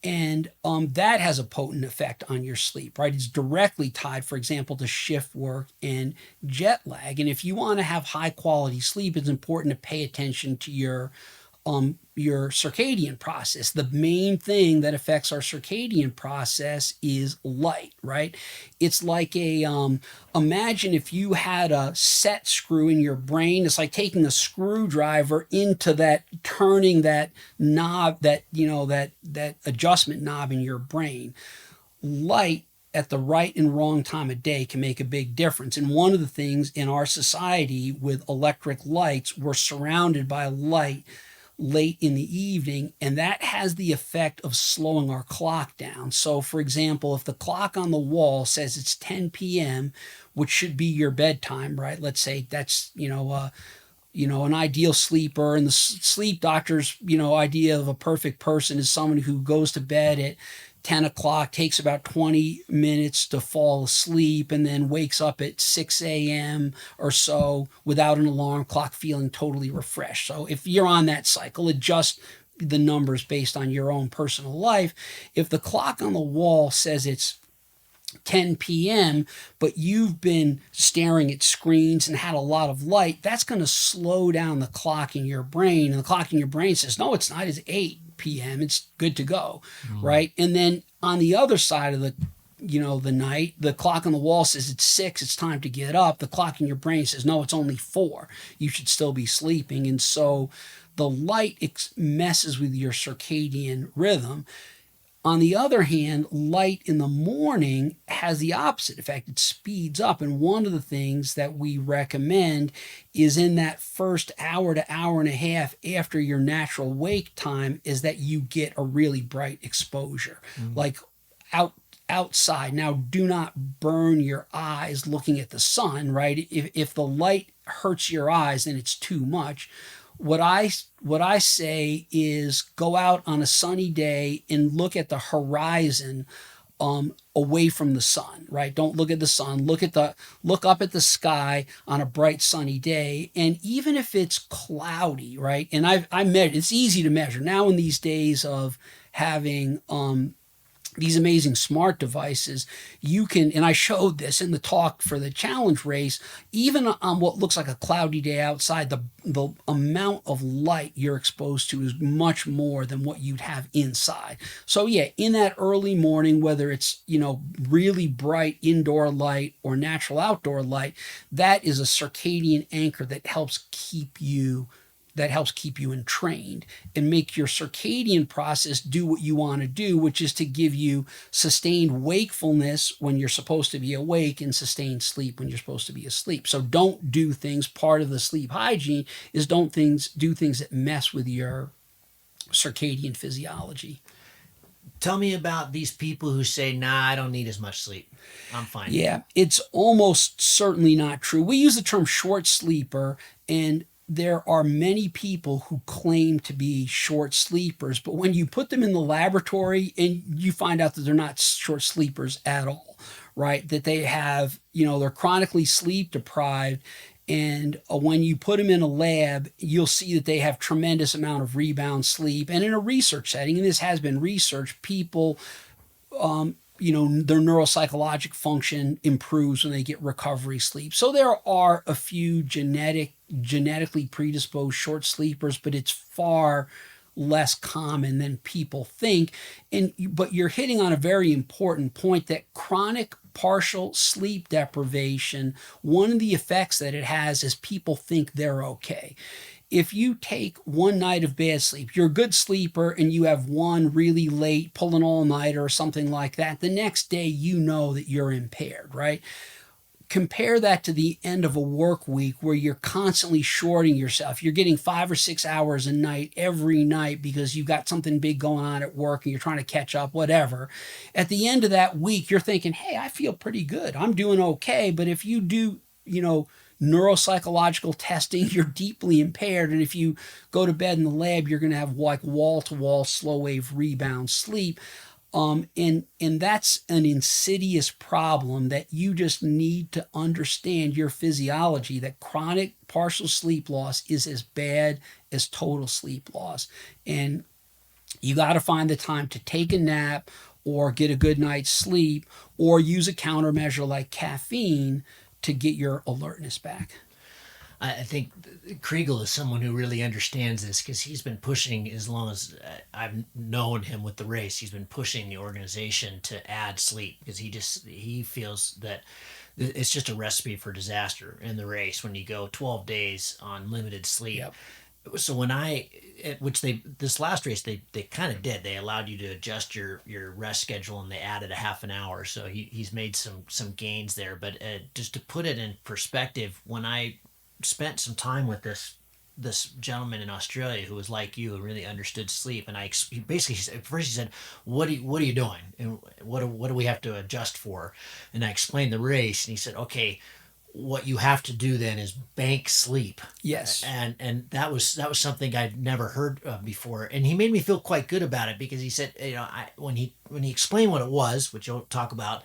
And that has a potent effect on your sleep, right? It's directly tied, for example, to shift work and jet lag. And if you want to have high quality sleep, it's important to pay attention to your circadian process. The main thing that affects our circadian process is light, right? It's like imagine if you had a set screw in your brain. It's like taking a screwdriver into that, turning that knob, that adjustment knob in your brain. Light at the right and wrong time of day can make a big difference. And one of the things in our society with electric lights, we're surrounded by light late in the evening, and that has the effect of slowing our clock down. So, for example, if the clock on the wall says it's 10 p.m., which should be your bedtime, right? Let's say that's, an ideal sleeper, and the sleep doctor's, idea of a perfect person is someone who goes to bed at 10 o'clock, takes about 20 minutes to fall asleep, and then wakes up at 6 a.m. or so without an alarm clock, feeling totally refreshed. So if you're on that cycle, adjust the numbers based on your own personal life. If the clock on the wall says it's 10 p.m., but you've been staring at screens and had a lot of light, that's going to slow down the clock in your brain. And the clock in your brain says, no, it's not. It's 8 p.m. It's good to go, right? And then on the other side of the night, the clock on the wall says it's 6, it's time to get up. The clock in your brain says, no, it's only 4, you should still be sleeping. And so the light messes with your circadian rhythm. On the other hand, light in the morning has the opposite effect. It speeds up. And one of the things that we recommend is in that first hour to hour and a half after your natural wake time is that you get a really bright exposure, like out outside. Now, do not burn your eyes looking at the sun, right? If the light hurts your eyes, then it's too much. What I say is go out on a sunny day and look at the horizon, away from the sun, right? Don't look at the sun. Look up at the sky on a bright sunny day, and even if it's cloudy, right? And I measure. It's easy to measure now in these days of having these amazing smart devices. You can, and I showed this in the talk for the challenge race, even on what looks like a cloudy day outside, the amount of light you're exposed to is much more than what you'd have inside. So yeah, in that early morning, whether it's really bright indoor light or natural outdoor light, that is a circadian anchor that helps keep you entrained and make your circadian process do what you want to do, which is to give you sustained wakefulness when you're supposed to be awake and sustained sleep when you're supposed to be asleep. So don't do things. Part of the sleep hygiene is don't do things that mess with your circadian physiology. Tell me about these people who say, nah, I don't need as much sleep. I'm fine. Yeah, it's almost certainly not true. We use the term short sleeper, and there are many people who claim to be short sleepers, but when you put them in the laboratory and you find out that they're not short sleepers at all, right? That they have, they're chronically sleep deprived. And when you put them in a lab, you'll see that they have tremendous amount of rebound sleep. And in a research setting, and this has been researched, people their neuropsychologic function improves when they get recovery sleep. So there are a few genetically predisposed short sleepers, but it's far less common than people think. But you're hitting on a very important point that chronic partial sleep deprivation, one of the effects that it has is people think they're okay. If you take one night of bad sleep, you're a good sleeper, and you have one really late, pull an all-nighter or something like that, the next day you know that you're impaired, right? Compare that to the end of a work week where you're constantly shorting yourself. You're getting 5 or 6 hours a night every night because you've got something big going on at work and you're trying to catch up, whatever. At the end of that week, you're thinking, hey, I feel pretty good. I'm doing okay. But if you do, neuropsychological testing, you're deeply impaired. And if you go to bed in the lab, you're going to have like wall to wall slow wave rebound sleep. And that's an insidious problem that you just need to understand your physiology, that chronic partial sleep loss is as bad as total sleep loss. And you got to find the time to take a nap or get a good night's sleep or use a countermeasure like caffeine to get your alertness back. I think Kriegel is someone who really understands this because he's been pushing as long as I've known him with the race. He's been pushing the organization to add sleep because he feels that it's just a recipe for disaster in the race when you go 12 days on limited sleep. Yep. So which this last race they kind of did. They allowed you to adjust your rest schedule and they added a half an hour. So he's made some gains there. But just to put it in perspective, when I spent some time with this gentleman in Australia who was like you and really understood sleep, and he basically at first he said, what are you doing, and what do we have to adjust for? And I explained the race, and he said, okay, what you have to do then is bank sleep. Yes. And that was something I'd never heard of before, and he made me feel quite good about it because he said, when he explained what it was, which you'll talk about,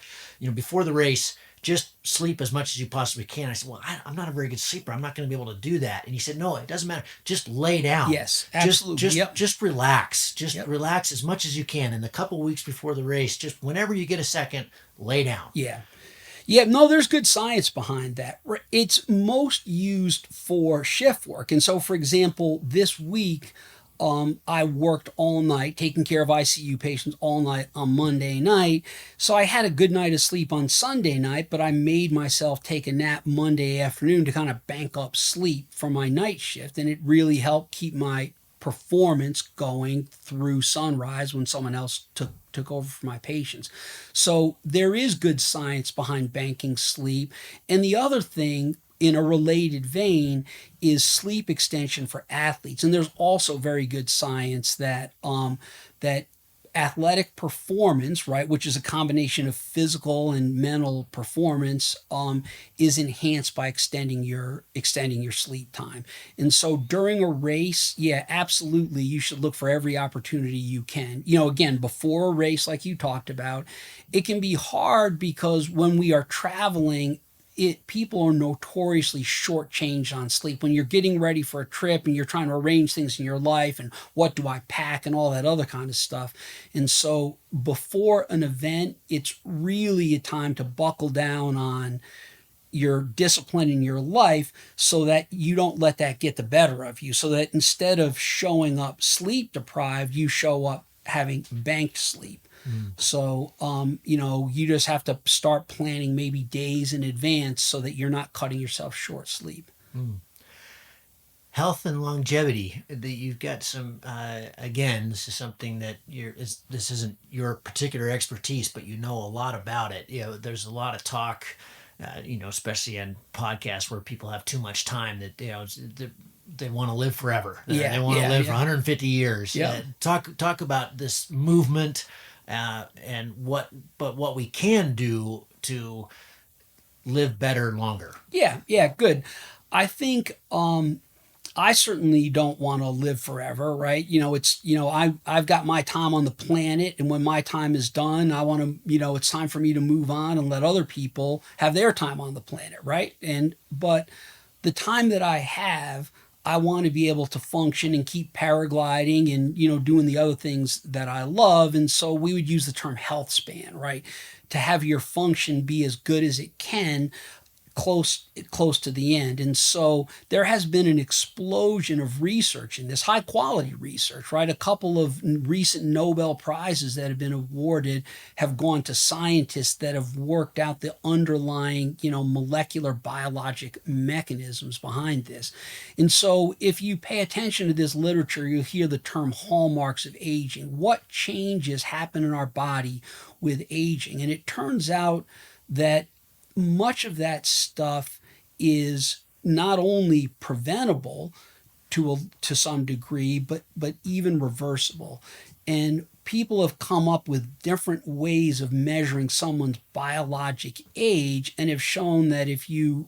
before the race, just sleep as much as you possibly can. I said, well, I'm not a very good sleeper. I'm not going to be able to do that. And he said, no, it doesn't matter. Just lay down. Yes, absolutely. Just relax. Just relax as much as you can. In the couple weeks before the race, just whenever you get a second, lay down. Yeah. Yeah, no, there's good science behind that. It's most used for shift work. And so, for example, this week, I worked all night, taking care of ICU patients all night on Monday night. So I had a good night of sleep on Sunday night, but I made myself take a nap Monday afternoon to kind of bank up sleep for my night shift. And it really helped keep my performance going through sunrise when someone else took over for my patients. So there is good science behind banking sleep. And the other thing, in a related vein, is sleep extension for athletes. And there's also very good science that that athletic performance, right, which is a combination of physical and mental performance, is enhanced by extending your sleep time. And so during a race, yeah, absolutely, you should look for every opportunity you can. Again, before a race, like you talked about, it can be hard because when we are traveling, people are notoriously shortchanged on sleep. When you're getting ready for a trip and you're trying to arrange things in your life and what do I pack and all that other kind of stuff. And so before an event, it's really a time to buckle down on your discipline in your life so that you don't let that get the better of you. So that instead of showing up sleep deprived, you show up having banked sleep. So, you just have to start planning maybe days in advance so that you're not cutting yourself short sleep. Health and longevity. You've got some. Again, this is something that this isn't your particular expertise, but you know a lot about it. There's a lot of talk, especially on podcasts where people have too much time that they want to live forever. Yeah, they want to live for 150 years. Yeah. Talk about this movement. And what we can do to live better longer. Yeah, good. I think I certainly don't want to live forever, right? I've got my time on the planet, and when my time is done, I want to, it's time for me to move on and let other people have their time on the planet, right? But the time that I have, I want to be able to function and keep paragliding and, doing the other things that I love. And so we would use the term health span, right? To have your function be as good as it can. close to the end. And so there has been an explosion of research in this, high quality research, right? A couple of recent Nobel Prizes that have been awarded have gone to scientists that have worked out the underlying, molecular biologic mechanisms behind this. And so if you pay attention to this literature, you'll hear the term hallmarks of aging. What changes happen in our body with aging? And it turns out that much of that stuff is not only preventable to some degree, but even reversible. And people have come up with different ways of measuring someone's biologic age, and have shown that if you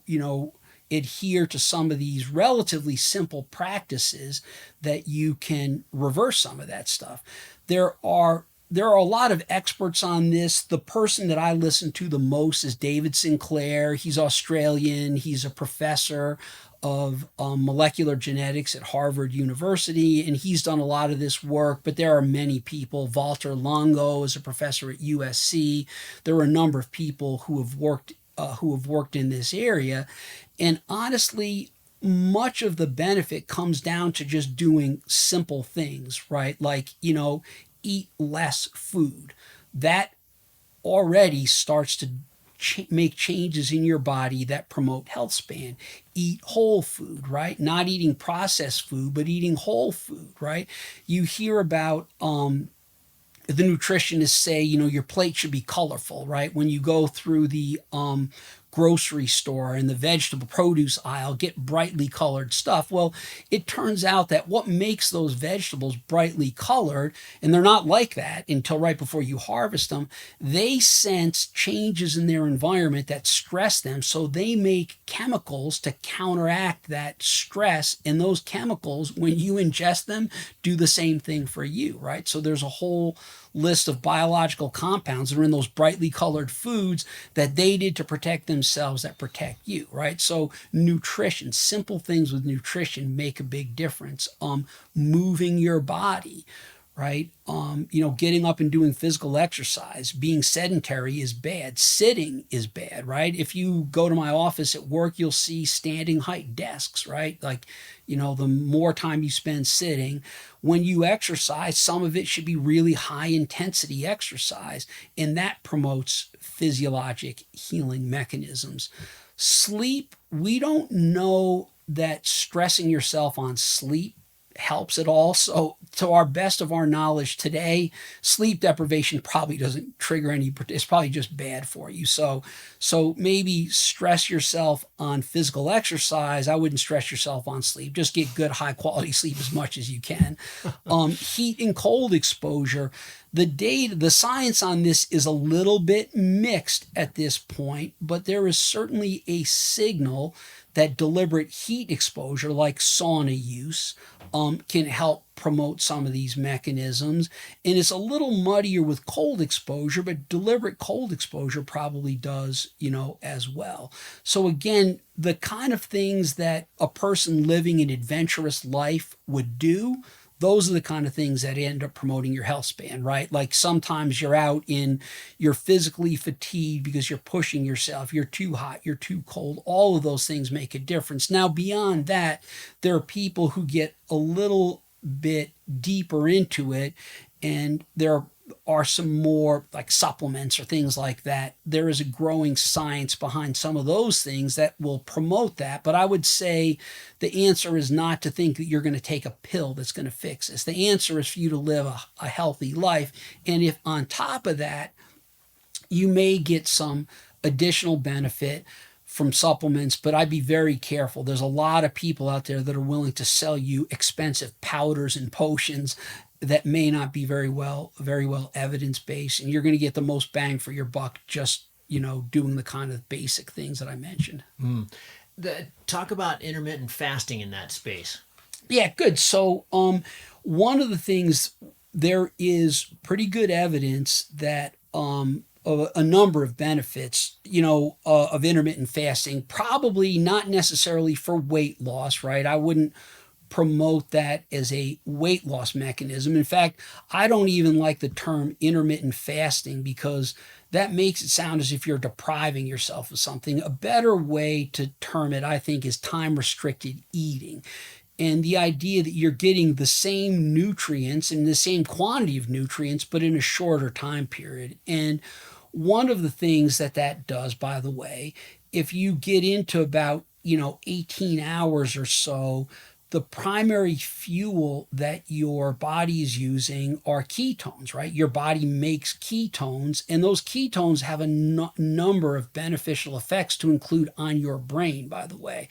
adhere to some of these relatively simple practices, that you can reverse some of that stuff. There are a lot of experts on this. The person that I listen to the most is David Sinclair. He's Australian. He's a professor of molecular genetics at Harvard University, and he's done a lot of this work. But there are many people. Walter Longo is a professor at USC. There are a number of people who have worked in this area, and honestly, much of the benefit comes down to just doing simple things, right? Like, eat less food. That already starts to make changes in your body that promote health span. Eat whole food, right? Not eating processed food, but eating whole food, right? You hear about the nutritionists say, your plate should be colorful, right? When you go through the grocery store and the vegetable produce aisle, get brightly colored stuff. Well, it turns out that what makes those vegetables brightly colored, and they're not like that until right before you harvest them, they sense changes in their environment that stress them. So they make chemicals to counteract that stress. And those chemicals, when you ingest them, do the same thing for you, right? So there's a whole list of biological compounds that are in those brightly colored foods that they did to protect themselves, that protect you, right? So nutrition, simple things with nutrition make a big difference. Moving your body, right? Getting up and doing physical exercise. Being sedentary is bad. Sitting is bad, right? If you go to my office at work, you'll see standing height desks, right? Like, the more time you spend sitting. When you exercise, some of it should be really high intensity exercise, and that promotes physiologic healing mechanisms. Sleep, we don't know that stressing yourself on sleep helps at all. So, to our best of our knowledge today, sleep deprivation probably doesn't trigger any. It's probably just bad for you. So maybe stress yourself on physical exercise. I wouldn't stress yourself on sleep. Just get good, high quality sleep as much as you can. Heat and cold exposure. The science on this is a little bit mixed at this point, but there is certainly a signal that deliberate heat exposure, like sauna use, can help promote some of these mechanisms. And it's a little muddier with cold exposure, but deliberate cold exposure probably does, as well. So again, the kind of things that a person living an adventurous life would do, those are the kind of things that end up promoting your health span, right? Like sometimes you're physically fatigued because you're pushing yourself, you're too hot, you're too cold. All of those things make a difference. Now, beyond that, there are people who get a little bit deeper into it, and there are some more like supplements or things like that. There is a growing science behind some of those things that will promote that. But I would say the answer is not to think that you're going to take a pill that's going to fix this. The answer is for you to live a healthy life. And if on top of that, you may get some additional benefit from supplements, but I'd be very careful. There's a lot of people out there that are willing to sell you expensive powders and potions that may not be very well evidence based, and you're going to get the most bang for your buck just doing the kind of basic things that I mentioned. Talk about intermittent fasting in that space. Yeah, good. So one of the things, there is pretty good evidence that a number of benefits, of intermittent fasting, probably not necessarily for weight loss, right? I wouldn't promote that as a weight loss mechanism. In fact, I don't even like the term intermittent fasting because that makes it sound as if you're depriving yourself of something. A better way to term it, I think, is time restricted eating. And the idea that you're getting the same nutrients and the same quantity of nutrients, but in a shorter time period. And one of the things that that does, by the way, if you get into about 18 hours or so, the primary fuel that your body is using are ketones, right? Your body makes ketones, and those ketones have a number of beneficial effects to include on your brain, by the way.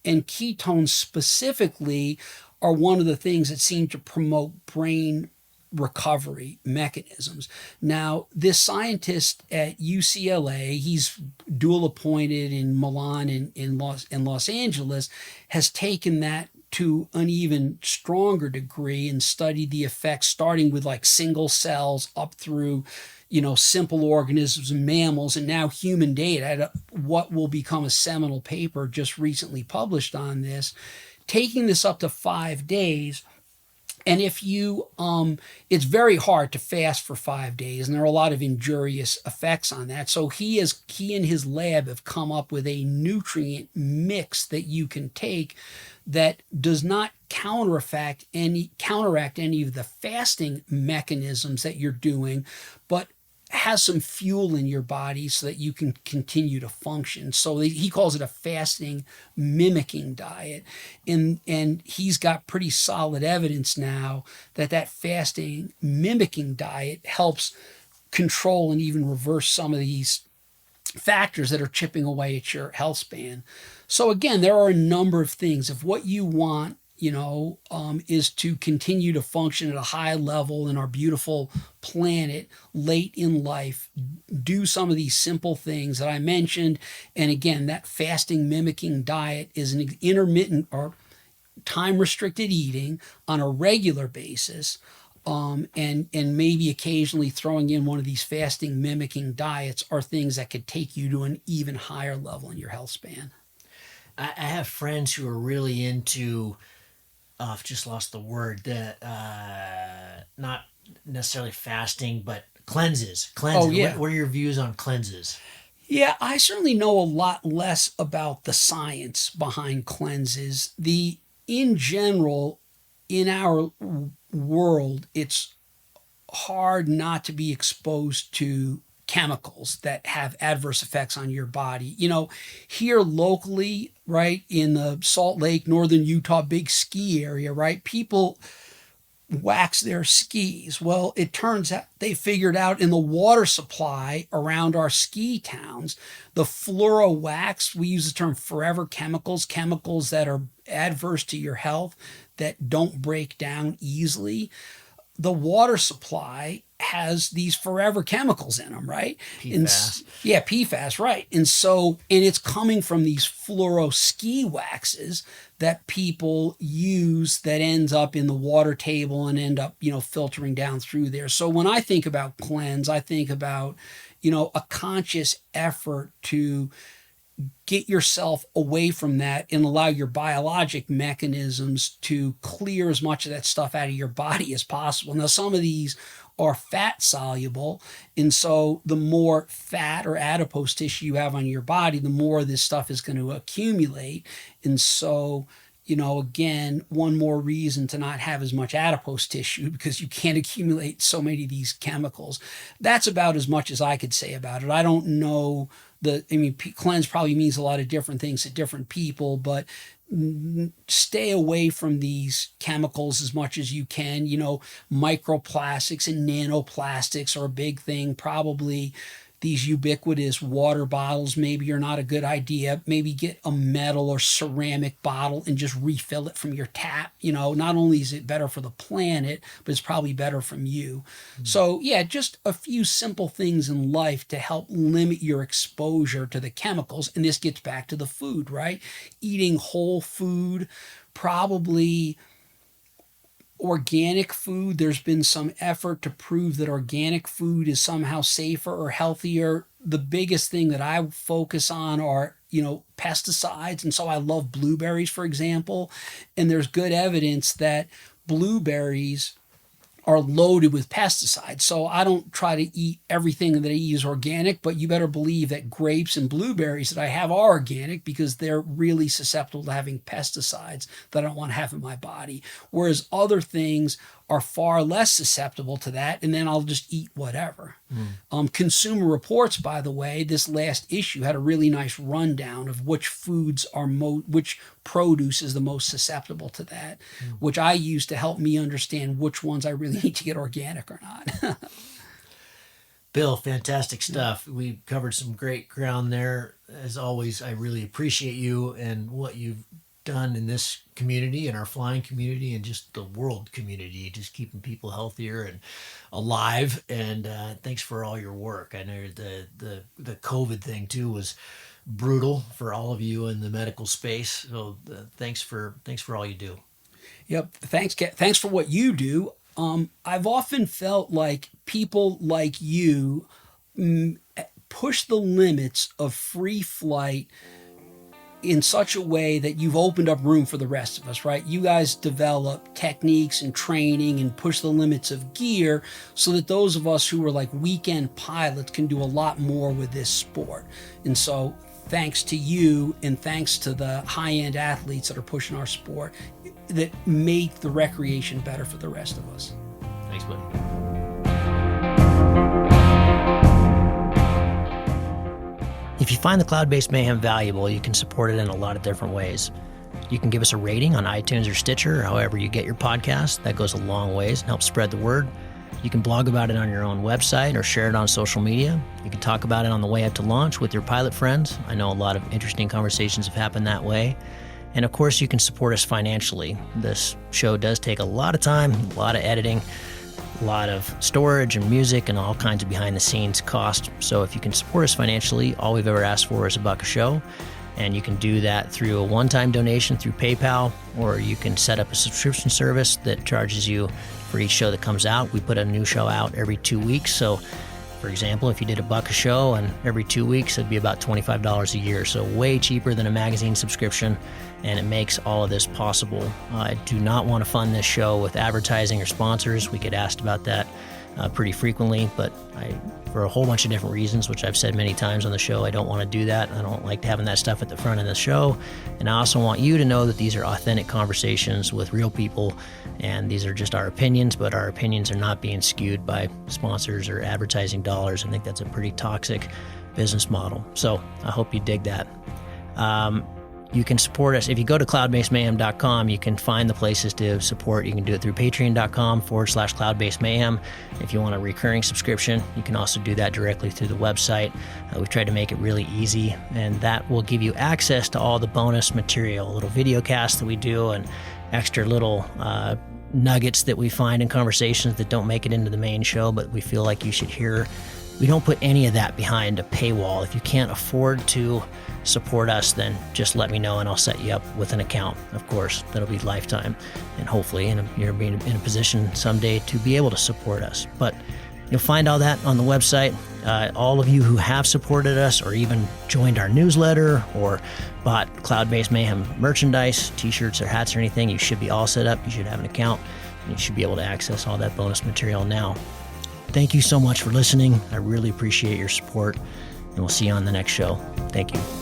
And ketones specifically are one of the things that seem to promote brain recovery mechanisms. Now, this scientist at UCLA, he's dual appointed in Milan and in Los Angeles, has taken that to an even stronger degree and studied the effects starting with like single cells up through simple organisms and mammals, and now human data. What will become a seminal paper just recently published on this, taking this up to 5 days. And if you, it's very hard to fast for 5 days, and there are a lot of injurious effects on that. So he and his lab have come up with a nutrient mix that you can take that does not counteract any of the fasting mechanisms that you're doing, but has some fuel in your body so that you can continue to function. So he calls it a fasting mimicking diet. And he's got pretty solid evidence now that that fasting mimicking diet helps control and even reverse some of these factors that are chipping away at your health span. So again, there are a number of things. If what you want is to continue to function at a high level in our beautiful planet late in life, do some of these simple things that I mentioned. And again, that fasting mimicking diet is an intermittent or time restricted eating on a regular basis. And maybe occasionally throwing in one of these fasting mimicking diets are things that could take you to an even higher level in your health span. I have friends who are really into, I've just lost the word, that not necessarily fasting, but cleanses. Oh, Cleanses. yeah. What are your views on cleanses? Yeah, I certainly know a lot less about the science behind cleanses. In general, in our world, it's hard not to be exposed to chemicals that have adverse effects on your body. Here locally, right, in the Salt Lake, northern Utah, big ski area, right, people wax their skis. Well, it turns out they figured out in the water supply around our ski towns, the fluoro wax, we use the term forever chemicals, chemicals that are adverse to your health, that don't break down easily. The water supply has these forever chemicals in them, right? PFAS. Yeah, PFAS, right. And it's coming from these fluoro ski waxes that people use that ends up in the water table and end up, filtering down through there. So when I think about cleanse, I think about, a conscious effort to get yourself away from that and allow your biologic mechanisms to clear as much of that stuff out of your body as possible. Now, some of these are fat soluble, and so the more fat or adipose tissue you have on your body, the more this stuff is going to accumulate. And so, again, one more reason to not have as much adipose tissue, because you can't accumulate so many of these chemicals. That's about as much as I could say about it. I don't know cleanse probably means a lot of different things to different people, but stay away from these chemicals as much as you can. Microplastics and nanoplastics are a big thing. Probably these ubiquitous water bottles maybe are not a good idea. Maybe get a metal or ceramic bottle and just refill it from your tap. Not only is it better for the planet, but it's probably better from you. So yeah, just a few simple things in life to help limit your exposure to the chemicals. And this gets back to the food, right? Eating whole food, probably organic food. There's been some effort to prove that organic food is somehow safer or healthier. The biggest thing that I focus on are, pesticides. And so I love blueberries, for example. And there's good evidence that blueberries are loaded with pesticides. So I don't try to eat everything that I eat is organic, but you better believe that grapes and blueberries that I have are organic because they're really susceptible to having pesticides that I don't want to have in my body. Whereas other things are far less susceptible to that, and then I'll just eat whatever. Consumer Reports, by the way, this last issue had a really nice rundown of which foods are which produce is the most susceptible to that, which I use to help me understand which ones I really need to get organic or not. Bill, fantastic stuff. We covered some great ground there. As always, I really appreciate you and what you've done in this community and our flying community and just the world community, just keeping people healthier and alive. And thanks for all your work. I know the COVID thing too was brutal for all of you in the medical space. So thanks for all you do. Yep. Thanks for what you do. I've often felt like people like you push the limits of free flight in such a way that you've opened up room for the rest of us, right? You guys develop techniques and training and push the limits of gear so that those of us who are like weekend pilots can do a lot more with this sport. And so thanks to you and thanks to the high-end athletes that are pushing our sport that make the recreation better for the rest of us. Thanks, buddy. If you find the Cloud-Based Mayhem valuable, you can support it in a lot of different ways. You can give us a rating on iTunes or Stitcher, or however you get your podcast. That goes a long ways and helps spread the word. You can blog about it on your own website or share it on social media. You can talk about it on the way up to launch with your pilot friends. I know a lot of interesting conversations have happened that way. And of course, you can support us financially. This show does take a lot of time, a lot of editing, a lot of storage and music and all kinds of behind the scenes cost. So if you can support us financially, all we've ever asked for is $1 a show. And you can do that through a one-time donation through PayPal, or you can set up a subscription service that charges you for each show that comes out. We put a new show out every 2 weeks. So for example, if you did $1 a show and every 2 weeks, it'd be about $25 a year. So way cheaper than a magazine subscription, and it makes all of this possible. I do not want to fund this show with advertising or sponsors. We get asked about that pretty frequently, but for a whole bunch of different reasons, which I've said many times on the show, I don't want to do that. I don't like having that stuff at the front of the show. And I also want you to know that these are authentic conversations with real people, and these are just our opinions, but our opinions are not being skewed by sponsors or advertising dollars. I think that's a pretty toxic business model. So I hope you dig that. You can support us. If you go to cloudbasedmayhem.com, you can find the places to support. You can do it through patreon.com/cloudbasedmayhem. If you want a recurring subscription, you can also do that directly through the website. We've tried to make it really easy, and that will give you access to all the bonus material, little video casts that we do and extra little nuggets that we find in conversations that don't make it into the main show, but we feel like you should hear. We don't put any of that behind a paywall. If you can't afford to support us, then just let me know and I'll set you up with an account. Of course, that'll be lifetime, and hopefully you're being in a position someday to be able to support us. But you'll find all that on the website. All of you who have supported us or even joined our newsletter or bought Cloud-Based Mayhem merchandise, t-shirts or hats or anything, you should be all set up. You should have an account, and you should be able to access all that bonus material now. Thank you so much for listening. I really appreciate your support, and we'll see you on the next show. Thank you.